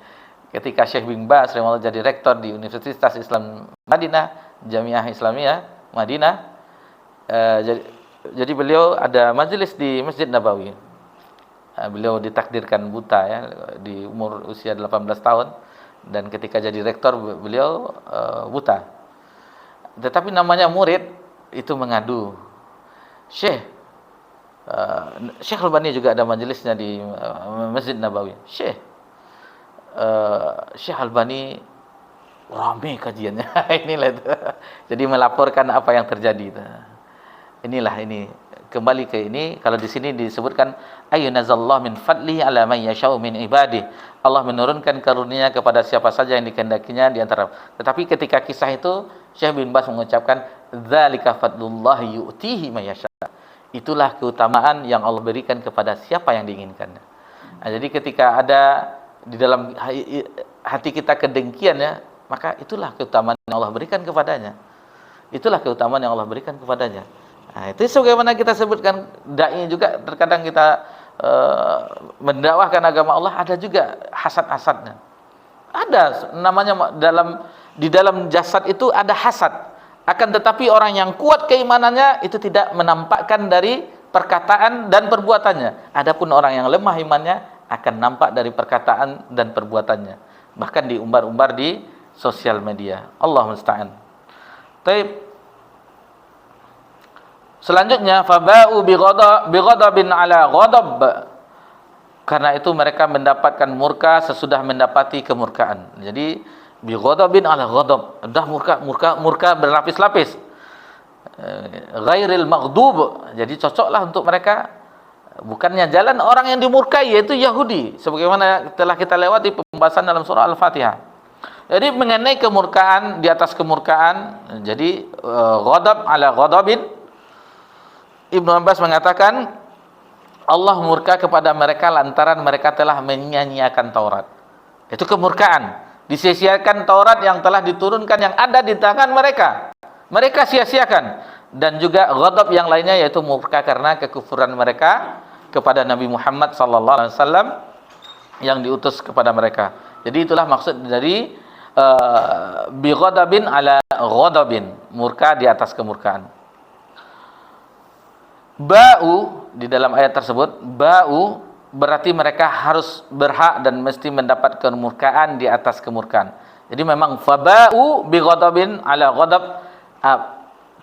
Ketika Syekh bin Baz jadi rektor di Universitas Islam Madinah, Jamiah Islamiyah Madinah, jadi beliau ada majelis di Masjid Nabawi. Beliau ditakdirkan buta ya di umur usia 18 tahun. Dan ketika jadi rektor beliau buta. Tetapi namanya murid itu mengadu, Syekh Albani juga ada majelisnya di Masjid Nabawi. Syekh Albani ramai kajiannya. Inilah itu. Jadi melaporkan apa yang terjadi itu. Inilah ini. Kembali ke ini, kalau di sini disebutkan ayyunazallahu min fadlihi ala man yasha'u min ibadihi. Allah menurunkan karunia kepada siapa saja yang dikehendakinya di antara. Tetapi ketika kisah itu Syekh bin Baz mengucapkan dzalika fadlullahi yu'tihi may yasha'. Itulah keutamaan yang Allah berikan kepada siapa yang diinginkan. Nah, jadi ketika ada di dalam hati kita kedengkian ya, maka itulah keutamaan yang Allah berikan kepadanya. Itulah keutamaan yang Allah berikan kepadanya. Nah, itu sebagaimana kita sebutkan dai juga terkadang kita mendakwahkan agama Allah ada juga hasad-hasadnya. Ada namanya di dalam jasad itu ada hasad. Akan tetapi orang yang kuat keimanannya itu tidak menampakkan dari perkataan dan perbuatannya. Adapun orang yang lemah imannya akan nampak dari perkataan dan perbuatannya. Bahkan diumbar-umbar di sosial media. Allah musta'an. Taib. Selanjutnya faba'u bighadabin ala ghadab. Karena itu mereka mendapatkan murka sesudah mendapati kemurkaan. Jadi bighadabin ala ghadab. Dah murka berlapis-lapis. Ghairil maghdub. Jadi cocoklah untuk mereka bukannya jalan orang yang dimurkai, yaitu Yahudi. Sebagaimana telah kita lewati pembahasan dalam surah Al-Fatihah. Jadi mengenai kemurkaan di atas kemurkaan. Jadi ghadab ala ghadabin. Ibnu Abbas mengatakan Allah murka kepada mereka lantaran mereka telah menyia-nyiakan Taurat. Itu kemurkaan. Disia-siakan Taurat yang telah diturunkan yang ada di tangan mereka. Mereka sia-siakan. Dan juga ghadab yang lainnya yaitu murka karena kekufuran mereka kepada Nabi Muhammad SAW yang diutus kepada mereka. Jadi itulah maksud dari bi ghadabin ala ghadabin, murka di atas kemurkaan. Ba'u di dalam ayat tersebut, ba'u berarti mereka harus berhak dan mesti mendapat kemurkaan di atas kemurkaan. Jadi memang faba'u bi ghadabin ala ghadab,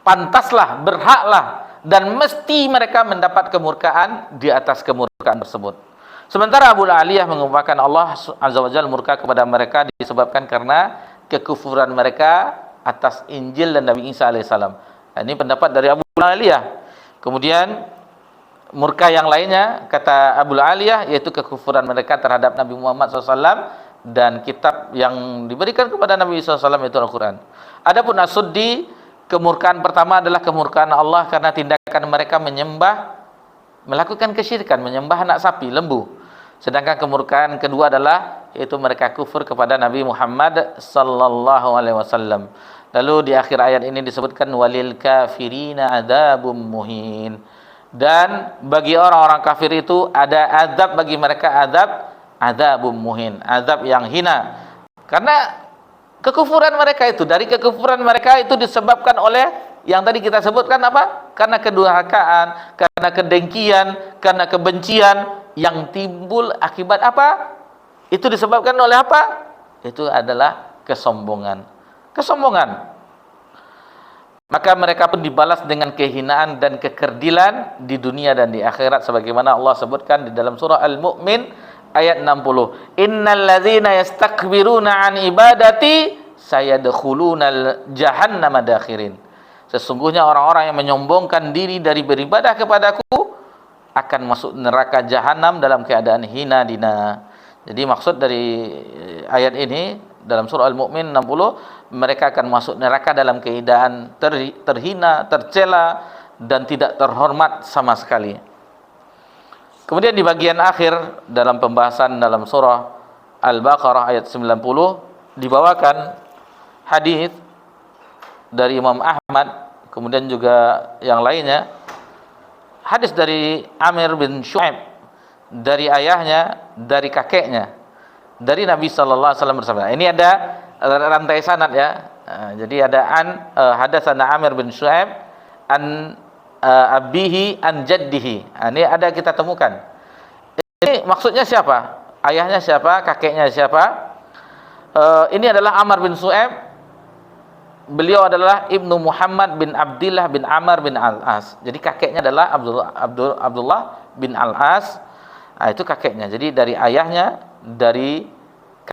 pantaslah, berhaklah dan mesti mereka mendapat kemurkaan di atas kemurkaan tersebut. Sementara Abu Aliyah mengumpamakan Allah Azza wa Jalla murka kepada mereka disebabkan karena kekufuran mereka atas Injil dan Nabi Isa alaihissalam. Ini pendapat dari Abu Aliyah. Kemudian murka yang lainnya kata Abu Aliyah yaitu kekufuran mereka terhadap Nabi Muhammad SAW dan kitab yang diberikan kepada Nabi SAW itu Al-Quran. Adapun As-Suddi, kemurkaan pertama adalah kemurkaan Allah karena tindakan mereka melakukan kesyirikan, menyembah anak sapi, lembu. Sedangkan kemurkaan kedua adalah yaitu mereka kufur kepada Nabi Muhammad SAW. Lalu di akhir ayat ini disebutkan walil kafirina adzabum muhin. Dan bagi orang-orang kafir itu ada azab bagi mereka, adzabum muhin, azab yang hina. Karena kekufuran mereka itu, dari kekufuran mereka itu disebabkan oleh yang tadi kita sebutkan apa? Karena kedurhakaan, karena kedengkian, karena kebencian yang timbul akibat apa? Itu disebabkan oleh apa? Itu adalah kesombongan. Kesombongan. Maka mereka pun dibalas dengan kehinaan dan kekerdilan di dunia dan di akhirat, sebagaimana Allah sebutkan di dalam surah Al-Mu'min ayat 60. Innal ladzina yastakbiruna an ibadati sayadkhulunal jahannama dakhirin. Sesungguhnya orang-orang yang menyombongkan diri dari beribadah kepadaku akan masuk neraka jahanam dalam keadaan hina dina. Jadi maksud dari ayat ini dalam surah Al-Mu'min 60, mereka akan masuk neraka dalam keadaan terhina, tercela, dan tidak terhormat sama sekali. Kemudian di bagian akhir dalam pembahasan dalam surah Al-Baqarah ayat 90 dibawakan hadis dari Imam Ahmad, kemudian juga yang lainnya, hadis dari Amir bin Syu'aib, dari ayahnya, dari kakeknya, dari Nabi sallallahu alaihi wasallam bersabda. Ini ada rantai sanad ya. Jadi ada hadatsana Amir bin Syu'aib an abihi an jaddihi. Ini ada kita temukan. Ini maksudnya siapa? Ayahnya siapa? Kakeknya siapa? Ini adalah Amr bin Syu'aib. Beliau adalah Ibnu Muhammad bin Abdullah bin Amr bin Al-As. Jadi kakeknya adalah Abdullah bin Al-As. Itu kakeknya. Jadi dari ayahnya, dari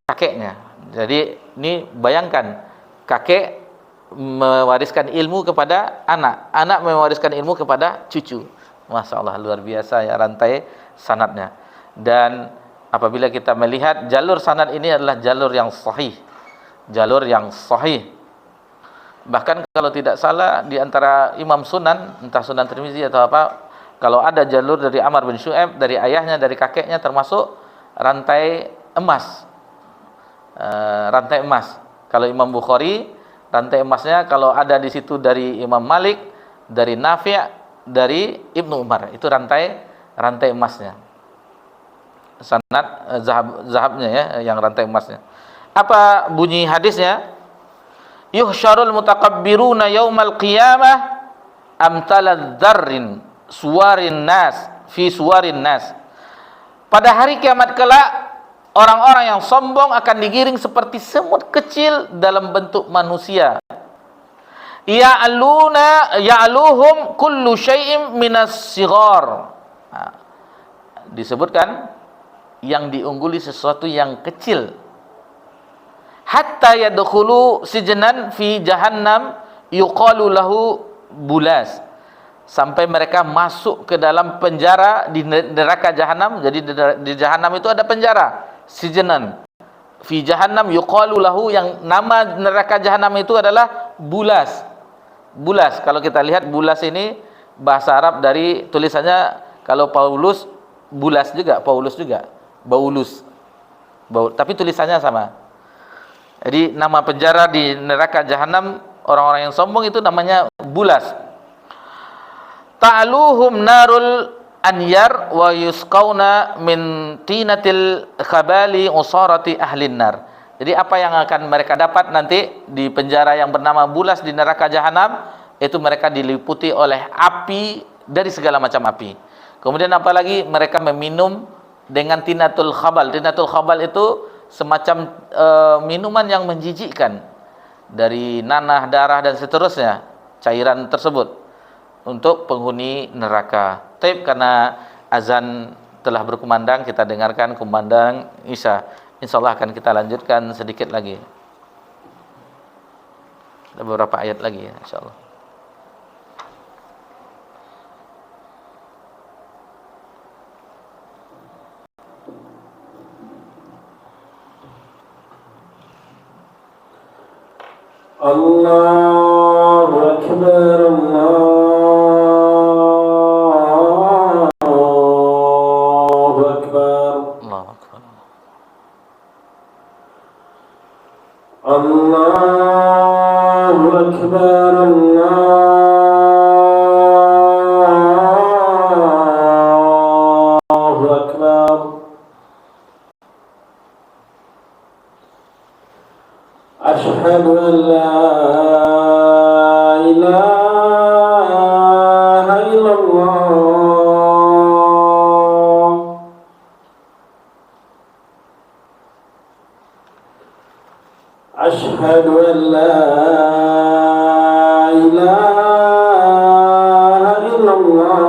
kakeknya. Jadi ini bayangkan, kakek mewariskan ilmu kepada anak, anak mewariskan ilmu kepada cucu. Masya Allah, luar biasa ya rantai sanadnya. Dan apabila kita melihat jalur sanad ini adalah jalur yang sahih, jalur yang sahih. Bahkan kalau tidak salah di antara Imam Sunan, entah Sunan Tirmizi atau apa, kalau ada jalur dari Amr bin Syu'aib, dari ayahnya, dari kakeknya, termasuk rantai emas. Rantai emas. Kalau Imam Bukhari, rantai emasnya kalau ada di situ dari Imam Malik, dari Nafi', dari Ibnu Umar, itu rantai emasnya. Sanad zahabnya ya, yang rantai emasnya. Apa bunyi hadisnya? Yuhsyarul mutakabbiruna yaumal qiyamah amtalad dzarrin suwarin nas fi suwarin nas. Pada hari kiamat kelak, orang-orang yang sombong akan digiring seperti semut kecil dalam bentuk manusia. Ya'luhum kullu syai'im minas sighar. Disebutkan yang diungguli sesuatu yang kecil. Hatta yadkhulu sijnan fi jahannam yuqalu lahu bulas. Sampai mereka masuk ke dalam penjara di neraka jahanam. Jadi di jahanam itu ada penjara, sijnan fi jahannam yuqalu lahu, yang nama neraka jahanam itu adalah bulas. Bulas, kalau kita lihat bulas ini bahasa Arab dari tulisannya, kalau Paulus bulas juga, Paulus juga Baulus, tapi tulisannya sama. Jadi nama penjara di neraka jahanam orang-orang yang sombong itu namanya bulas. Ta'aluhum narul anyar wa yusqauna min tinatil khabali usarati ahlin nar. Jadi apa yang akan mereka dapat nanti di penjara yang bernama bulas di neraka jahanam, itu mereka diliputi oleh api dari segala macam api. Kemudian apalagi mereka meminum dengan tinatul khabal. Tinatul khabal itu semacam minuman yang menjijikkan dari nanah, darah dan seterusnya, cairan tersebut untuk penghuni neraka. Tapi karena azan telah berkumandang, kita dengarkan kumandang Isya. Insyaallah akan kita lanjutkan sedikit lagi. Ada beberapa ayat lagi ya, insyaallah. Allahu Akbar, Allahu Akbar, Allahu Akbar. Allahu Akbar, Allahu Akbar. Asyhadu an la ilaha illallah أشهد أن لا إله إلا الله.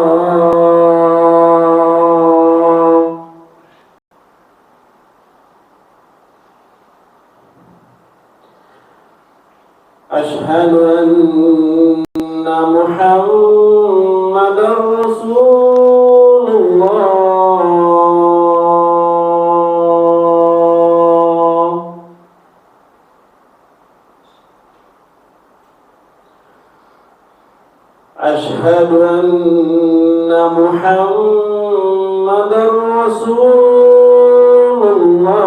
أشهد أن محمدا رسول الله. أشهد أن محمدا رسول الله.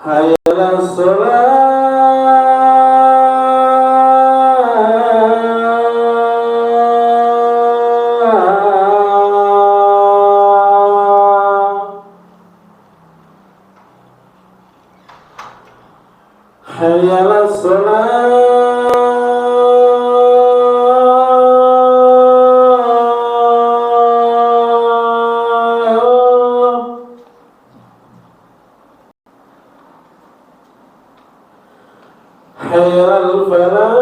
حي على الصلاة. حي على الصلاة. حي على الفلاح.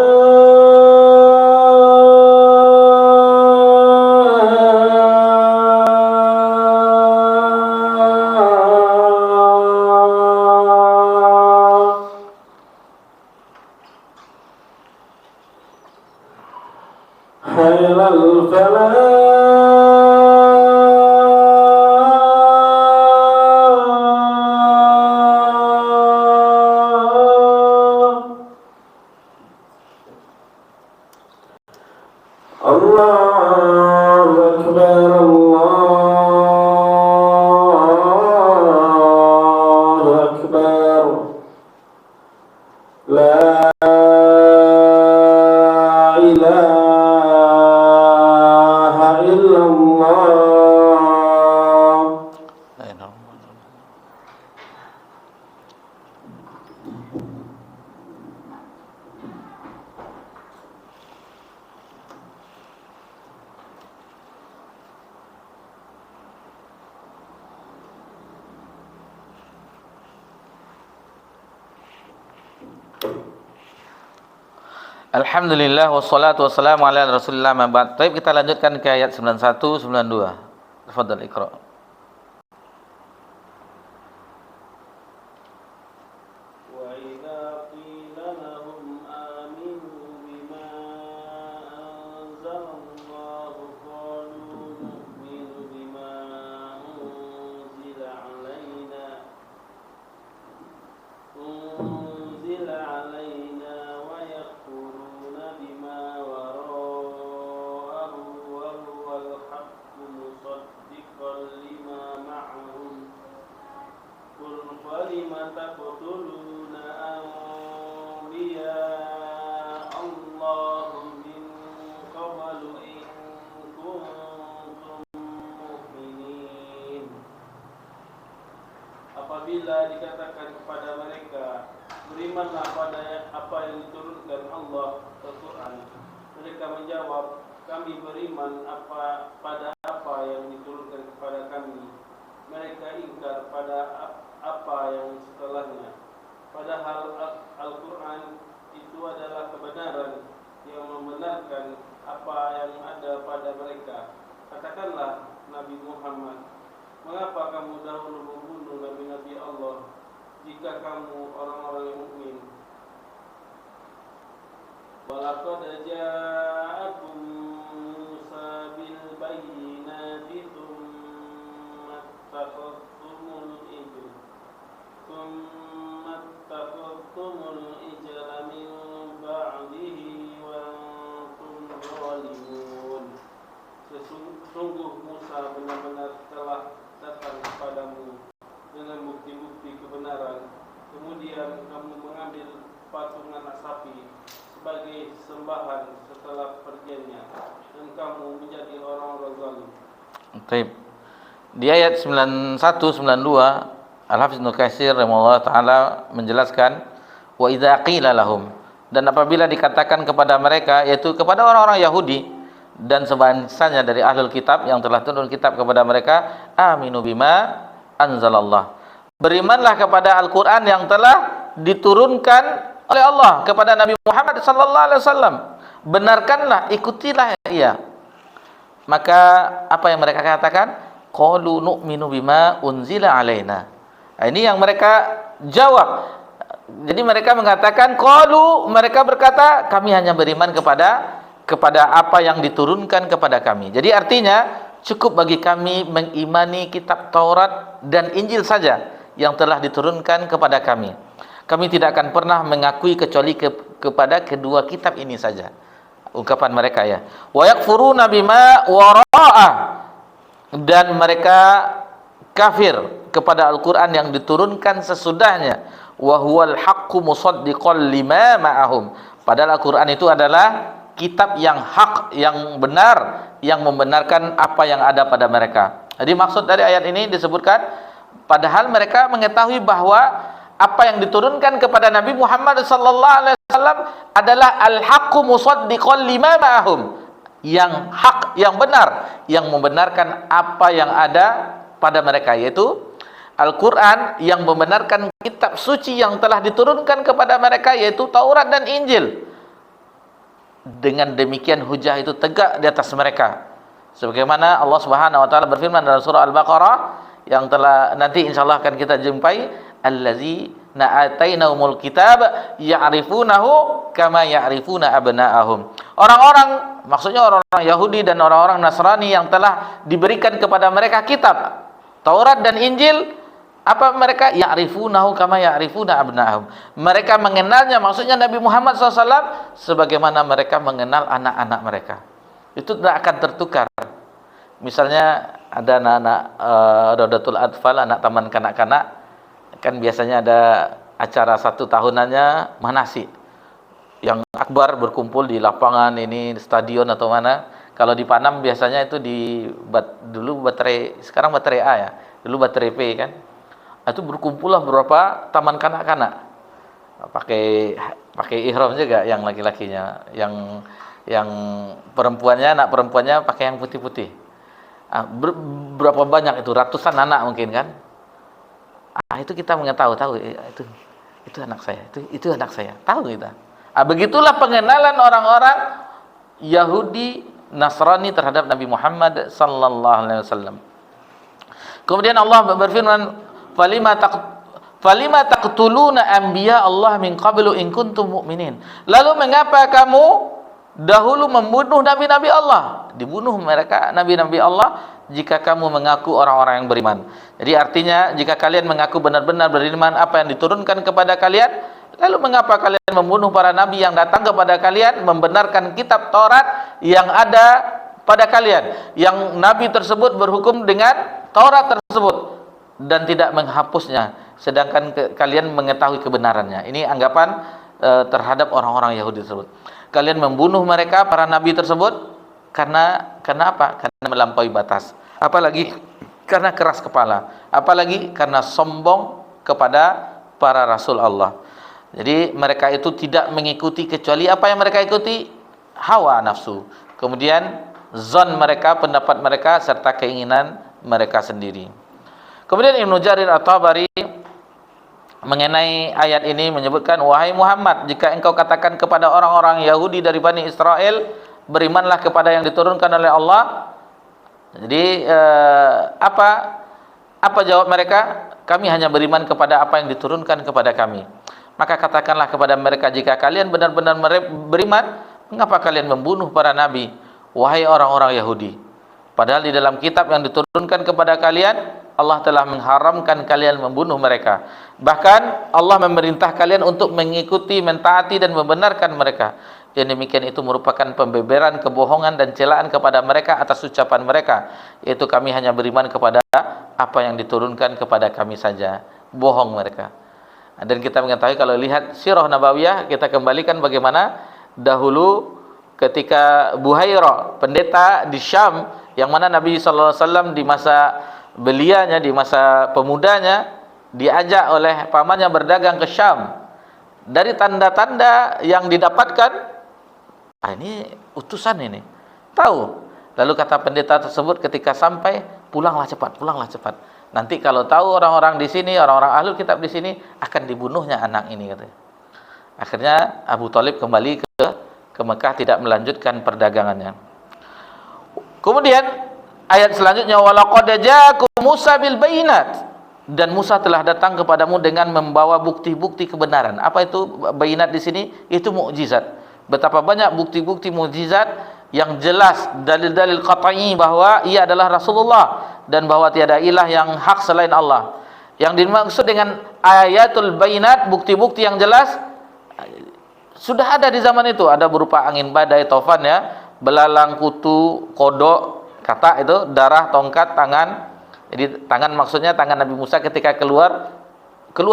حي على الفلاح. الله أكبر الله أكبر لا إله إلا الله. Alhamdulillah wassalatu wassalamu ala Rasulillah ma ba'd. Baik, kita lanjutkan ke ayat 91 92. Tafadhal Iqra. وإذا قيل لهم آمنوا بما أنزل الله قالوا نؤمن بما أنزل علينا ويكفرون بما وراءه وهو الحق مصدقا لما معهم قل فلم تقتلون أنبياء الله من قبل إن كنتم مؤمنين. Apabila dikatakan kepada mereka, berimanlah pada apa yang diturunkan Allah, Al-Quran, mereka menjawab, kami beriman pada apa yang diturunkan kepada kami. Mereka ingkar pada apa yang setelahnya. Padahal Al-Quran itu adalah kebenaran yang membenarkan apa yang ada pada mereka. Katakanlah, Nabi Muhammad, mengapa kamu dahulu membunuh nabi-nabi Allah jika kamu orang-orang yang mukmin? Walaqad ja'akum Musa bil bayyinati thumma ittakhadhtumul ijla min ba'dihi wa antum zalimun. Sesungguh Musa benar-benar telah datang kepadamu dengan bukti-bukti kebenaran. Kemudian kamu mengambil patung anak sapi sebagai sembahan setelah pergiannya, dan kamu menjadi orang-orang zalim. Baik. Di ayat 91 92 Al-Hafiz Ibnu Katsir rahimahullah taala menjelaskan wa idza qila lahum, dan apabila dikatakan kepada mereka, yaitu kepada orang-orang Yahudi, dan sebangsanya dari ahlul kitab yang telah turun kitab kepada mereka, aminu bima anzalallah. Berimanlah kepada Al-Qur'an yang telah diturunkan oleh Allah kepada Nabi Muhammad sallallahu alaihi wasallam. Benarkanlah, ikutilah ia. Maka apa yang mereka katakan? Qalu nu'minu bima unzila alaina. Ini yang mereka jawab. Jadi mereka mengatakan qalu, mereka berkata kami hanya beriman kepada apa yang diturunkan kepada kami. Jadi artinya cukup bagi kami mengimani kitab Taurat dan Injil saja yang telah diturunkan kepada kami. Kami tidak akan pernah mengakui kecuali kepada kedua kitab ini saja. Ungkapan mereka ya. Wa yakfuruna bima wara'ah, dan mereka kafir kepada Al-Qur'an yang diturunkan sesudahnya. Wa huwal haqqu musaddiqan lima ma'ahum. Padahal Al-Qur'an itu adalah kitab yang hak, yang benar, yang membenarkan apa yang ada pada mereka. Jadi maksud dari ayat ini disebutkan, padahal mereka mengetahui bahwa apa yang diturunkan kepada Nabi Muhammad sallallahu alaihi wasallam adalah al-haqqu musaddiqan lima ma'ahum, yang hak, yang benar, yang membenarkan apa yang ada pada mereka, yaitu Al-Quran yang membenarkan kitab suci yang telah diturunkan kepada mereka, yaitu Taurat dan Injil. Dengan demikian hujah itu tegak di atas mereka, sebagaimana Allah Subhanahu wa taala berfirman dalam surah Al-Baqarah yang telah nanti insyaallah akan kita jumpai, allazina atainahumul kitab ya'rifunahu kama ya'rifuna abna'ahum. Orang-orang, maksudnya orang-orang Yahudi dan orang-orang Nasrani yang telah diberikan kepada mereka kitab Taurat dan Injil, apa mereka? Ya'rifunahu kama ya'rifuna abna'ahum. Mereka mengenalnya, maksudnya Nabi Muhammad SAW, sebagaimana mereka mengenal anak-anak mereka. Itu tidak akan tertukar. Misalnya ada anak-anak Rodatul Atfal, anak taman kanak-kanak, kan biasanya ada acara 1 tahunannya manasik, yang akbar berkumpul di lapangan ini, stadion atau mana. Kalau di Panam biasanya itu dulu baterai, sekarang baterai A ya, dulu baterai P kan. Itu berkumpullah beberapa taman kanak-kanak, pakai ihram juga yang laki-lakinya, yang perempuannya, anak perempuannya pakai yang putih-putih. Berapa banyak itu, ratusan anak mungkin kan. Itu kita tahu itu anak saya, itu anak saya, tahu kita. Begitulah pengenalan orang-orang Yahudi Nasrani terhadap Nabi Muhammad sallallahu alaihi wasallam. Kemudian Allah berfirman, falima taqtuluna anbiya Allah min qablu in kuntum mu'minin. Lalu mengapa kamu dahulu membunuh nabi-nabi Allah? Dibunuh mereka nabi-nabi Allah jika kamu mengaku orang-orang yang beriman. Jadi artinya jika kalian mengaku benar-benar beriman apa yang diturunkan kepada kalian, lalu mengapa kalian membunuh para nabi yang datang kepada kalian, membenarkan kitab Taurat yang ada pada kalian, yang nabi tersebut berhukum dengan Taurat tersebut dan tidak menghapusnya, sedangkan kalian mengetahui kebenarannya. Ini anggapan terhadap orang-orang Yahudi tersebut. Kalian membunuh mereka, para nabi tersebut, karena apa? Karena melampaui batas. Apalagi karena keras kepala. Apalagi karena sombong kepada para rasul Allah. Jadi mereka itu tidak mengikuti kecuali apa yang mereka ikuti, hawa nafsu. Kemudian zon mereka, pendapat mereka, serta keinginan mereka sendiri. Kemudian Ibnu Jarir At-Tabari mengenai ayat ini menyebutkan, wahai Muhammad, jika engkau katakan kepada orang-orang Yahudi dari Bani Israel, berimanlah kepada yang diturunkan oleh Allah. Jadi apa jawab mereka? Kami hanya beriman kepada apa yang diturunkan kepada kami. Maka katakanlah kepada mereka, jika kalian benar-benar beriman, mengapa kalian membunuh para nabi, wahai orang-orang Yahudi? Padahal di dalam kitab yang diturunkan kepada kalian, Allah telah mengharamkan kalian membunuh mereka. Bahkan Allah memerintah kalian untuk mengikuti, mentaati dan membenarkan mereka. Yang demikian itu merupakan pembeberan, kebohongan dan celaan kepada mereka atas ucapan mereka, yaitu kami hanya beriman kepada apa yang diturunkan kepada kami saja. Bohong mereka. Dan kita mengetahui, kalau lihat sirah Nabawiyah, kita kembalikan bagaimana dahulu ketika Buhairah, pendeta di Syam, yang mana Nabi SAW di masa belianya, di masa pemudanya, diajak oleh pamannya berdagang ke Syam. Dari tanda-tanda yang didapatkan, ini utusan ini, Tahu. Lalu kata pendeta tersebut ketika sampai, pulanglah cepat, pulanglah cepat. Nanti kalau tahu orang-orang di sini, orang-orang ahlul kitab di sini, akan dibunuhnya anak ini, katanya. Akhirnya Abu Thalib kembali ke Mekah, tidak melanjutkan perdagangannya. Kemudian ayat selanjutnya, walaqad ja'akum Musa bil bayinat, dan Musa telah datang kepadamu dengan membawa bukti-bukti kebenaran. Apa itu bayinat di sini? Itu mukjizat. Betapa banyak bukti-bukti mukjizat yang jelas, dalil-dalil qat'i bahwa ia adalah Rasulullah dan bahwa tiada ilah yang hak selain Allah. Yang dimaksud dengan ayatul bayinat, bukti-bukti yang jelas, sudah ada di zaman itu. Ada berupa angin badai, taufan ya, belalang, kutu, kodok, kata itu, darah, tongkat, tangan. Jadi tangan maksudnya tangan Nabi Musa ketika keluar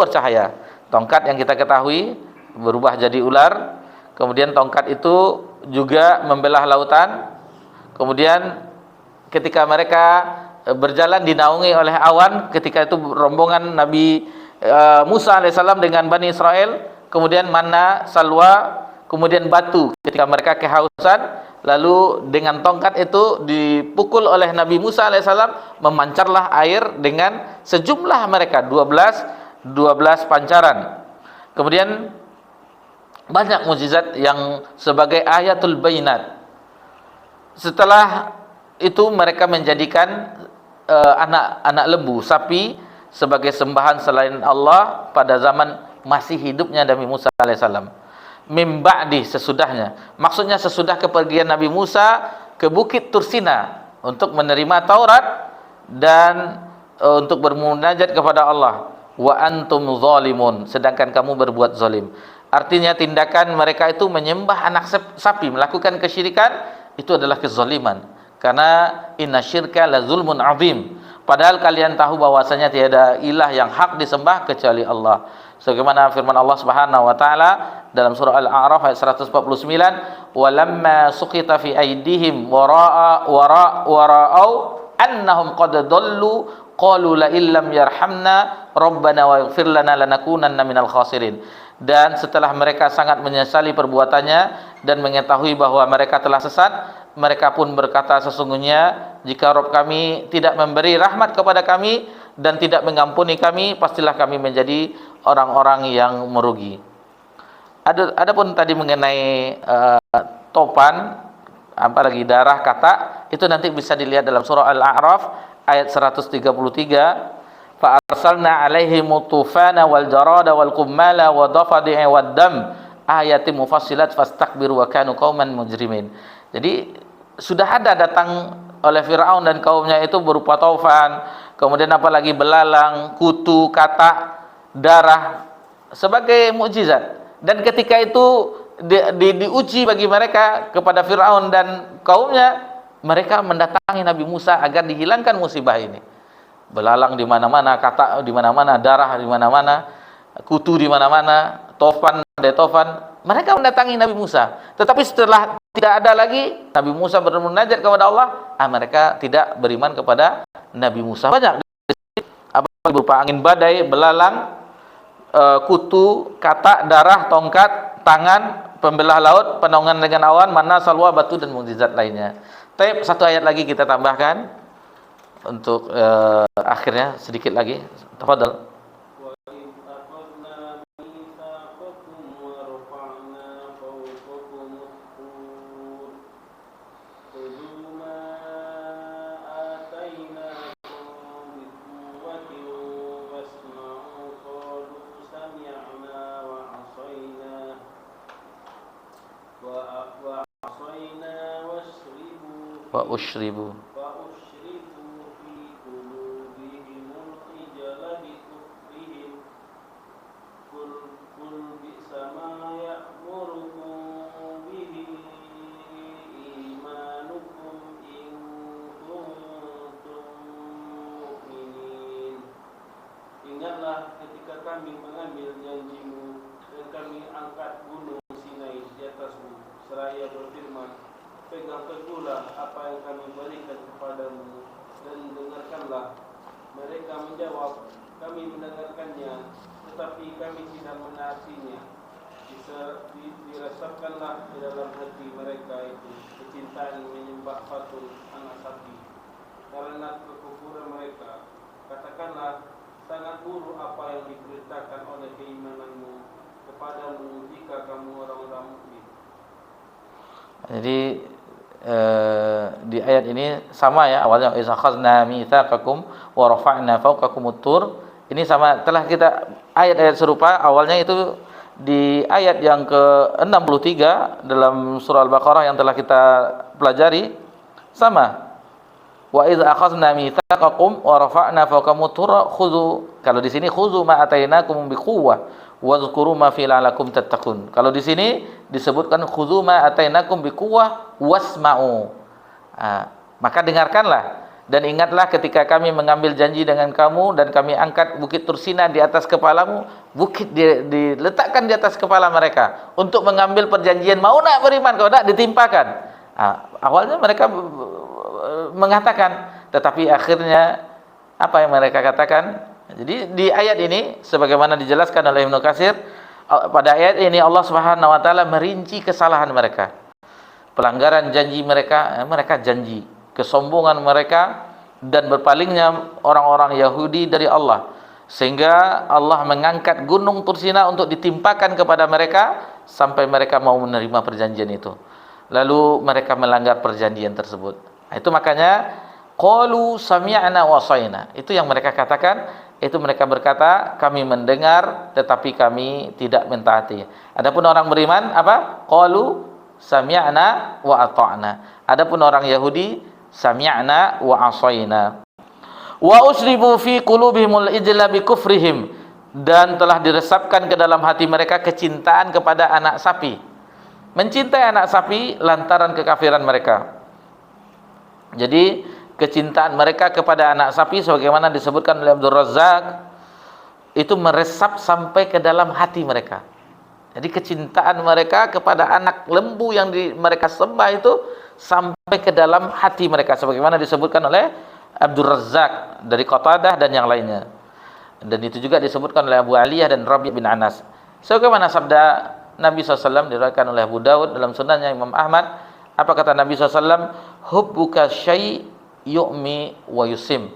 cahaya. Tongkat yang kita ketahui berubah jadi ular. Kemudian tongkat itu juga membelah lautan. Kemudian ketika mereka berjalan dinaungi oleh awan, ketika itu rombongan Nabi Musa alaihissalam dengan Bani Israel, kemudian manna, salwa, kemudian batu ketika mereka kehausan, lalu dengan tongkat itu dipukul oleh Nabi Musa alaihissalam, memancarlah air dengan sejumlah mereka 12 pancaran. Kemudian banyak mukjizat yang sebagai ayatul bayinat. Setelah itu mereka menjadikan anak lembu, sapi sebagai sembahan selain Allah pada zaman masih hidupnya Nabi Musa alaihissalam. Mim ba'di, sesudahnya. Maksudnya sesudah kepergian Nabi Musa ke Bukit Tursina untuk menerima Taurat dan untuk bermunajat kepada Allah. Wa antum zalimun, sedangkan kamu berbuat zalim. Artinya tindakan mereka itu menyembah anak sapi, melakukan kesyirikan, itu adalah kezaliman. Karena inna syirka la zulmun azim. Padahal kalian tahu bahwasanya tiada ilah yang hak disembah kecuali Allah. Sebagaimana firman Allah Subhanahu wa taala dalam surah Al-A'raf ayat 149, "Walamma suqita fi aydihim wara'au annahum qad dallu qalu la illam yarhamna rabbana waghfir lana lanakunanna minal khasirin." Dan setelah mereka sangat menyesali perbuatannya dan mengetahui bahwa mereka telah sesat, mereka pun berkata, sesungguhnya jika Rabb kami tidak memberi rahmat kepada kami dan tidak mengampuni kami, pastilah kami menjadi orang-orang yang merugi. Adapun tadi mengenai topan, apalagi darah, kata, itu nanti bisa dilihat dalam surah Al-A'raf ayat 133. Fa arsalna alaihim tufana wal jarada wal qummala wa dafadi'a wad dam ayatin mufassilat fastakbiru wa kanu qauman mujrimin. Jadi sudah ada datang oleh Firaun dan kaumnya itu berupa taufan, kemudian apalagi belalang, kutu, kata, darah sebagai mukjizat. Dan ketika itu diuji bagi mereka kepada Firaun dan kaumnya, mereka mendatangi Nabi Musa agar dihilangkan musibah ini. Belalang di mana-mana, kata di mana-mana, darah di mana-mana, kutu di mana-mana, tofan. Mereka mendatangi Nabi Musa. Tetapi setelah tidak ada lagi, Nabi Musa bermunajat kepada Allah, mereka tidak beriman kepada Nabi Musa. Banyak berupa angin badai, belalang, kutu, kata, darah, tongkat, tangan, pembelah laut, penaungan dengan awan, manna, salwa, batu, dan mukjizat lainnya. Tapi satu ayat lagi kita tambahkan untuk akhirnya sedikit lagi. Tafadhal. Wa usyribu Ingatlah ketika kami mengambil janjimu dan kami angkat gunung Sinai di atasmu, seraya berfirman, pegang teguhlah apa yang kami berikan kepadamu dan dengarkanlah. Mereka menjawab, kami mendengarkannya, tetapi kami tidak menaatinya. Dirasapkanlah di dalam hati mereka itu kecintaan menyembah patung anak sapi karena kekufuran mereka. Katakanlah, sangat buruk apa yang diperintahkan oleh keimananmu kepadamu jika kamu orang-orang mukmin. Jadi di ayat ini sama ya, awalnya iz akhadna mitsaqakum wa rafa'na fawqakumut tur. Ini sama, telah kita ayat-ayat serupa awalnya itu di ayat yang ke-63 dalam surah Al-Baqarah yang telah kita pelajari, sama. Wa iz akhadna mitsaqakum wa rafa'na fawqakumut tur khudhu. Kalau di sini khudhu ma atainakum biquwwah wazkuru ma fi la'alakum tattaqun. Kalau di sini disebutkan khudhu ma atainakum biquwwah wasma'u. Maka dengarkanlah dan ingatlah ketika kami mengambil janji dengan kamu dan kami angkat bukit Tursina di atas kepalamu. Bukit diletakkan di atas kepala mereka untuk mengambil perjanjian. Mau nak beriman, kalau nak ditimpakan. Awalnya mereka mengatakan, tetapi akhirnya apa yang mereka katakan? Jadi di ayat ini sebagaimana dijelaskan oleh Ibnu Katsir, pada ayat ini Allah Subhanahu wa taala merinci kesalahan mereka. Pelanggaran janji mereka, mereka janji, kesombongan mereka dan berpalingnya orang-orang Yahudi dari Allah, sehingga Allah mengangkat gunung Tursina untuk ditimpakan kepada mereka sampai mereka mau menerima perjanjian itu. Lalu mereka melanggar perjanjian tersebut. Itu makanya qalu sami'na wa asaina. Itu yang mereka katakan, itu mereka berkata kami mendengar tetapi kami tidak mentaati. Adapun orang beriman apa? Qalu sami'na wa ata'na. Adapun orang Yahudi sami'na wa asaina. Wa usribu fi qulubihimul ijla bi kufrihim, dan telah diresapkan ke dalam hati mereka kecintaan kepada anak sapi. Mencintai anak sapi lantaran kekafiran mereka. Jadi kecintaan mereka kepada anak sapi sebagaimana disebutkan oleh Abdul Razzaq itu meresap sampai ke dalam hati mereka. Jadi kecintaan mereka kepada anak lembu yang mereka sembah itu sampai ke dalam hati mereka sebagaimana disebutkan oleh Abdul Razzaq dari Qatadah dan yang lainnya. Dan itu juga disebutkan oleh Abu Aliyah dan Rabi' bin Anas. Sebagaimana sabda Nabi SAW diriwayatkan oleh Abu Daud dalam sunannya Imam Ahmad. Apa kata Nabi SAW? Hubbuka syai' yu'mi wa yusim.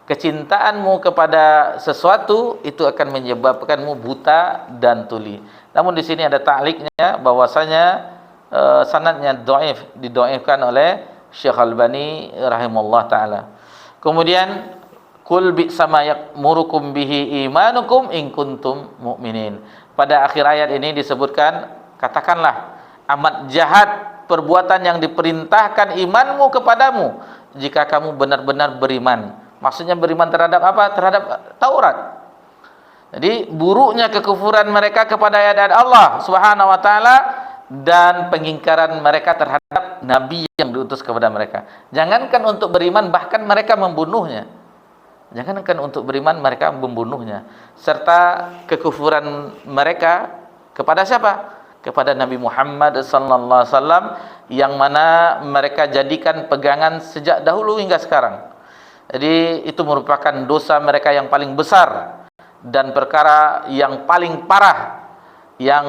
Kecintaanmu kepada sesuatu itu akan menyebabkanmu buta dan tuli. Namun di sini ada ta'liqnya bahwasanya sanadnya dhaif, didhaifkan oleh Syekh Albani rahimahullah taala. Kemudian kul bi sama ya'murukum bihi imanukum in kuntum mu'minin. Pada akhir ayat ini disebutkan, katakanlah amat jahat perbuatan yang diperintahkan imanmu kepadamu jika kamu benar-benar beriman. Maksudnya beriman terhadap apa? Terhadap Taurat. Jadi buruknya kekufuran mereka kepada ayat-ayat Allah Subhanahu wa taala dan pengingkaran mereka terhadap nabi yang diutus kepada mereka. Jangankan untuk beriman, bahkan mereka membunuhnya. Jangankan untuk beriman, mereka membunuhnya. Serta kekufuran mereka kepada siapa? Kepada Nabi Muhammad sallallahu alaihi wasallam yang mana mereka jadikan pegangan sejak dahulu hingga sekarang. Jadi itu merupakan dosa mereka yang paling besar dan perkara yang paling parah yang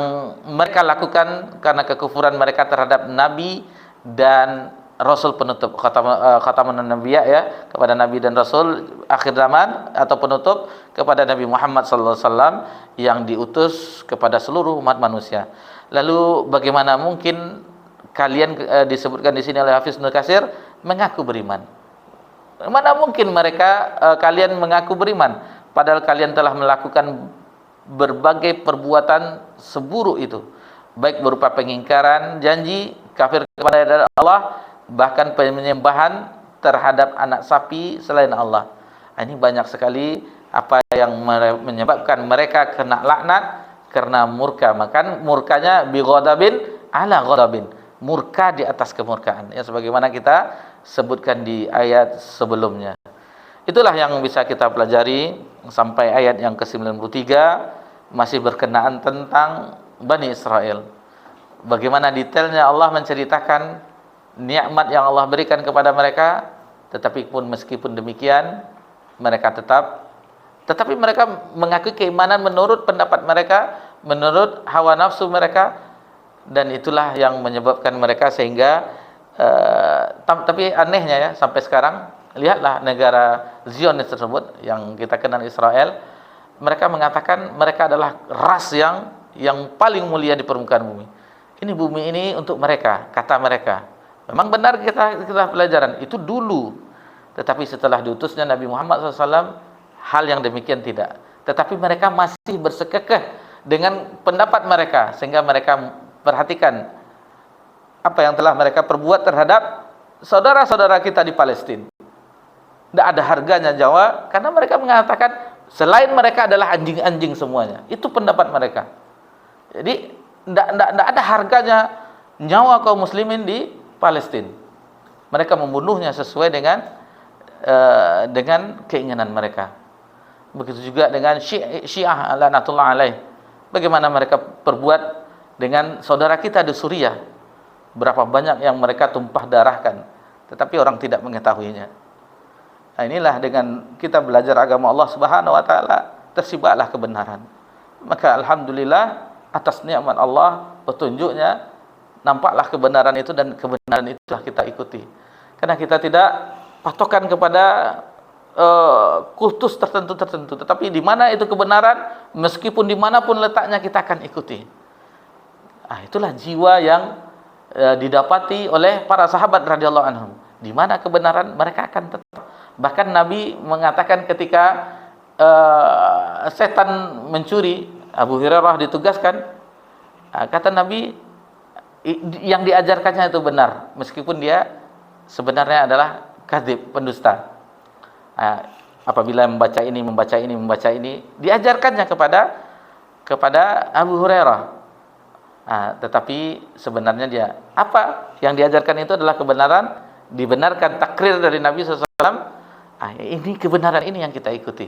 mereka lakukan karena kekufuran mereka terhadap Nabi dan Rasul penutup khatamun nabiyya ya, kepada Nabi dan Rasul akhir zaman atau penutup kepada Nabi Muhammad sallallahu alaihi wasallam yang diutus kepada seluruh umat manusia. Lalu bagaimana mungkin kalian disebutkan di sini oleh Hafiz Ibnu Katsir mengaku beriman? Mana mungkin mereka kalian mengaku beriman padahal kalian telah melakukan berbagai perbuatan seburuk itu, baik berupa pengingkaran janji, kafir kepada Allah, bahkan penyembahan terhadap anak sapi selain Allah. Ini banyak sekali apa yang menyebabkan mereka kena laknat karena murka. Maka murkanya bi ghadabin ala ghadabin, murka di atas kemurkaan ya, sebagaimana kita sebutkan di ayat sebelumnya. Itulah yang bisa kita pelajari sampai ayat yang ke-93, masih berkenaan tentang Bani Israel. Bagaimana detailnya Allah menceritakan nikmat yang Allah berikan kepada mereka, tetapi pun meskipun demikian mereka tetapi mereka mengakui keimanan menurut pendapat mereka menurut hawa nafsu mereka, dan itulah yang menyebabkan mereka sehingga tapi anehnya ya, sampai sekarang lihatlah negara Zionis tersebut yang kita kenal Israel, mereka mengatakan mereka adalah ras yang paling mulia di permukaan bumi. Ini bumi ini untuk mereka, kata mereka. Memang benar, kita pelajaran itu dulu. Tetapi setelah diutusnya Nabi Muhammad SAW, hal yang demikian tidak. Tetapi mereka masih bersekekeh dengan pendapat mereka, sehingga mereka perhatikan apa yang telah mereka perbuat terhadap saudara-saudara kita di Palestina. Tidak ada harganya nyawa, karena mereka mengatakan selain mereka adalah anjing-anjing semuanya. Itu pendapat mereka. Jadi tidak ada harganya nyawa kaum muslimin di Palestina. Mereka membunuhnya sesuai dengan keinginan mereka. Begitu juga dengan Syiah laknatullah alaih. Bagaimana mereka perbuat dengan saudara kita di Suriah. Berapa banyak yang mereka tumpah darahkan, tetapi orang tidak mengetahuinya. Nah, inilah dengan kita belajar agama Allah Subhanahu wa taala, tersibaklah kebenaran. Maka alhamdulillah atas nikmat Allah, petunjuknya, nampaklah kebenaran itu, dan kebenaran itulah kita ikuti. Karena kita tidak patokan kepada kultus tertentu, tetapi di mana itu kebenaran, meskipun dimanapun letaknya kita akan ikuti. Itulah jiwa yang didapati oleh para sahabat radhiyallahu anhum. Di mana kebenaran, mereka akan tetap. Bahkan Nabi mengatakan ketika setan mencuri, Abu Hurairah ditugaskan, kata Nabi, yang diajarkannya itu benar, meskipun dia sebenarnya adalah kadzib, pendusta. Apabila membaca ini, diajarkannya kepada Abu Hurairah. Tetapi sebenarnya dia apa yang diajarkan itu adalah kebenaran, dibenarkan takrir dari Nabi SAW. Ini kebenaran ini yang kita ikuti,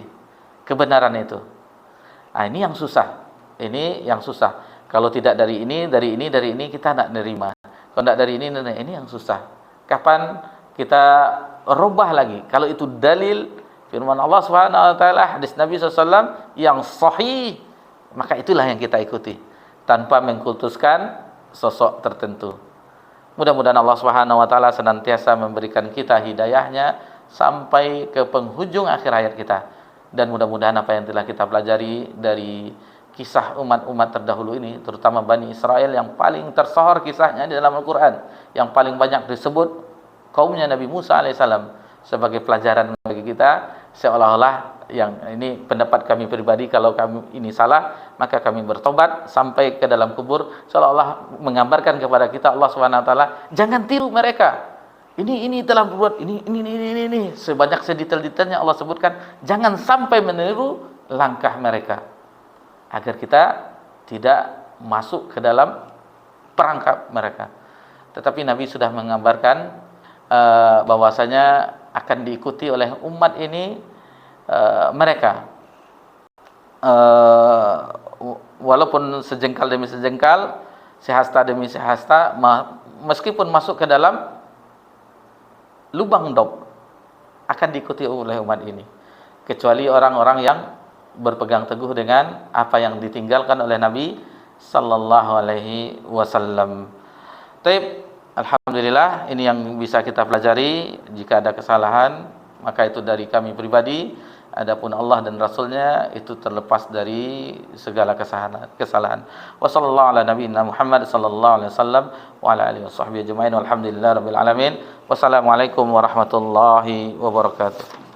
kebenaran itu. Ini yang susah. Ini yang susah. Kalau tidak dari ini kita tidak nerima. Kalau tidak dari ini yang susah. Kapan kita rubah lagi? Kalau itu dalil firman Allah Subhanahu wa taala, hadis Nabi SAW yang sahih, maka itulah yang kita ikuti, tanpa mengkultuskan sosok tertentu. Mudah-mudahan Allah Subhanahu wa taala senantiasa memberikan kita hidayahnya sampai ke penghujung akhir hayat kita. Dan mudah-mudahan apa yang telah kita pelajari dari kisah umat-umat terdahulu ini, terutama Bani Israel yang paling tersohor kisahnya di dalam Al-Quran, yang paling banyak disebut kaumnya Nabi Musa alaihissalam, sebagai pelajaran bagi kita, seolah-olah yang ini pendapat kami pribadi, kalau kami ini salah, maka kami bertobat sampai ke dalam kubur, seolah-olah menggambarkan kepada kita Allah Subhanahu wa taala, jangan tiru mereka. Ini telah berbuat ini sebanyak sedetail-detailnya Allah sebutkan, jangan sampai meniru langkah mereka, agar kita tidak masuk ke dalam perangkap mereka. Tetapi Nabi sudah menggambarkan bahwasanya akan diikuti oleh umat ini mereka, walaupun sejengkal demi sejengkal, sehasta demi sehasta, meskipun masuk ke dalam lubang dop, akan diikuti oleh umat ini, kecuali orang-orang yang berpegang teguh dengan apa yang ditinggalkan oleh Nabi sallallahu alaihi wasallam. Taib, alhamdulillah, ini yang bisa kita pelajari. Jika ada kesalahan, maka itu dari kami pribadi. Adapun Allah dan Rasulnya itu terlepas dari segala kesalahan. Wassallallahu ala nabiyina Muhammad sallallahu alaihi wasallam wa ala alihi washabbihi ajmain. Walhamdulillahirabbil alamin. Wassalamualaikum warahmatullahi wabarakatuh.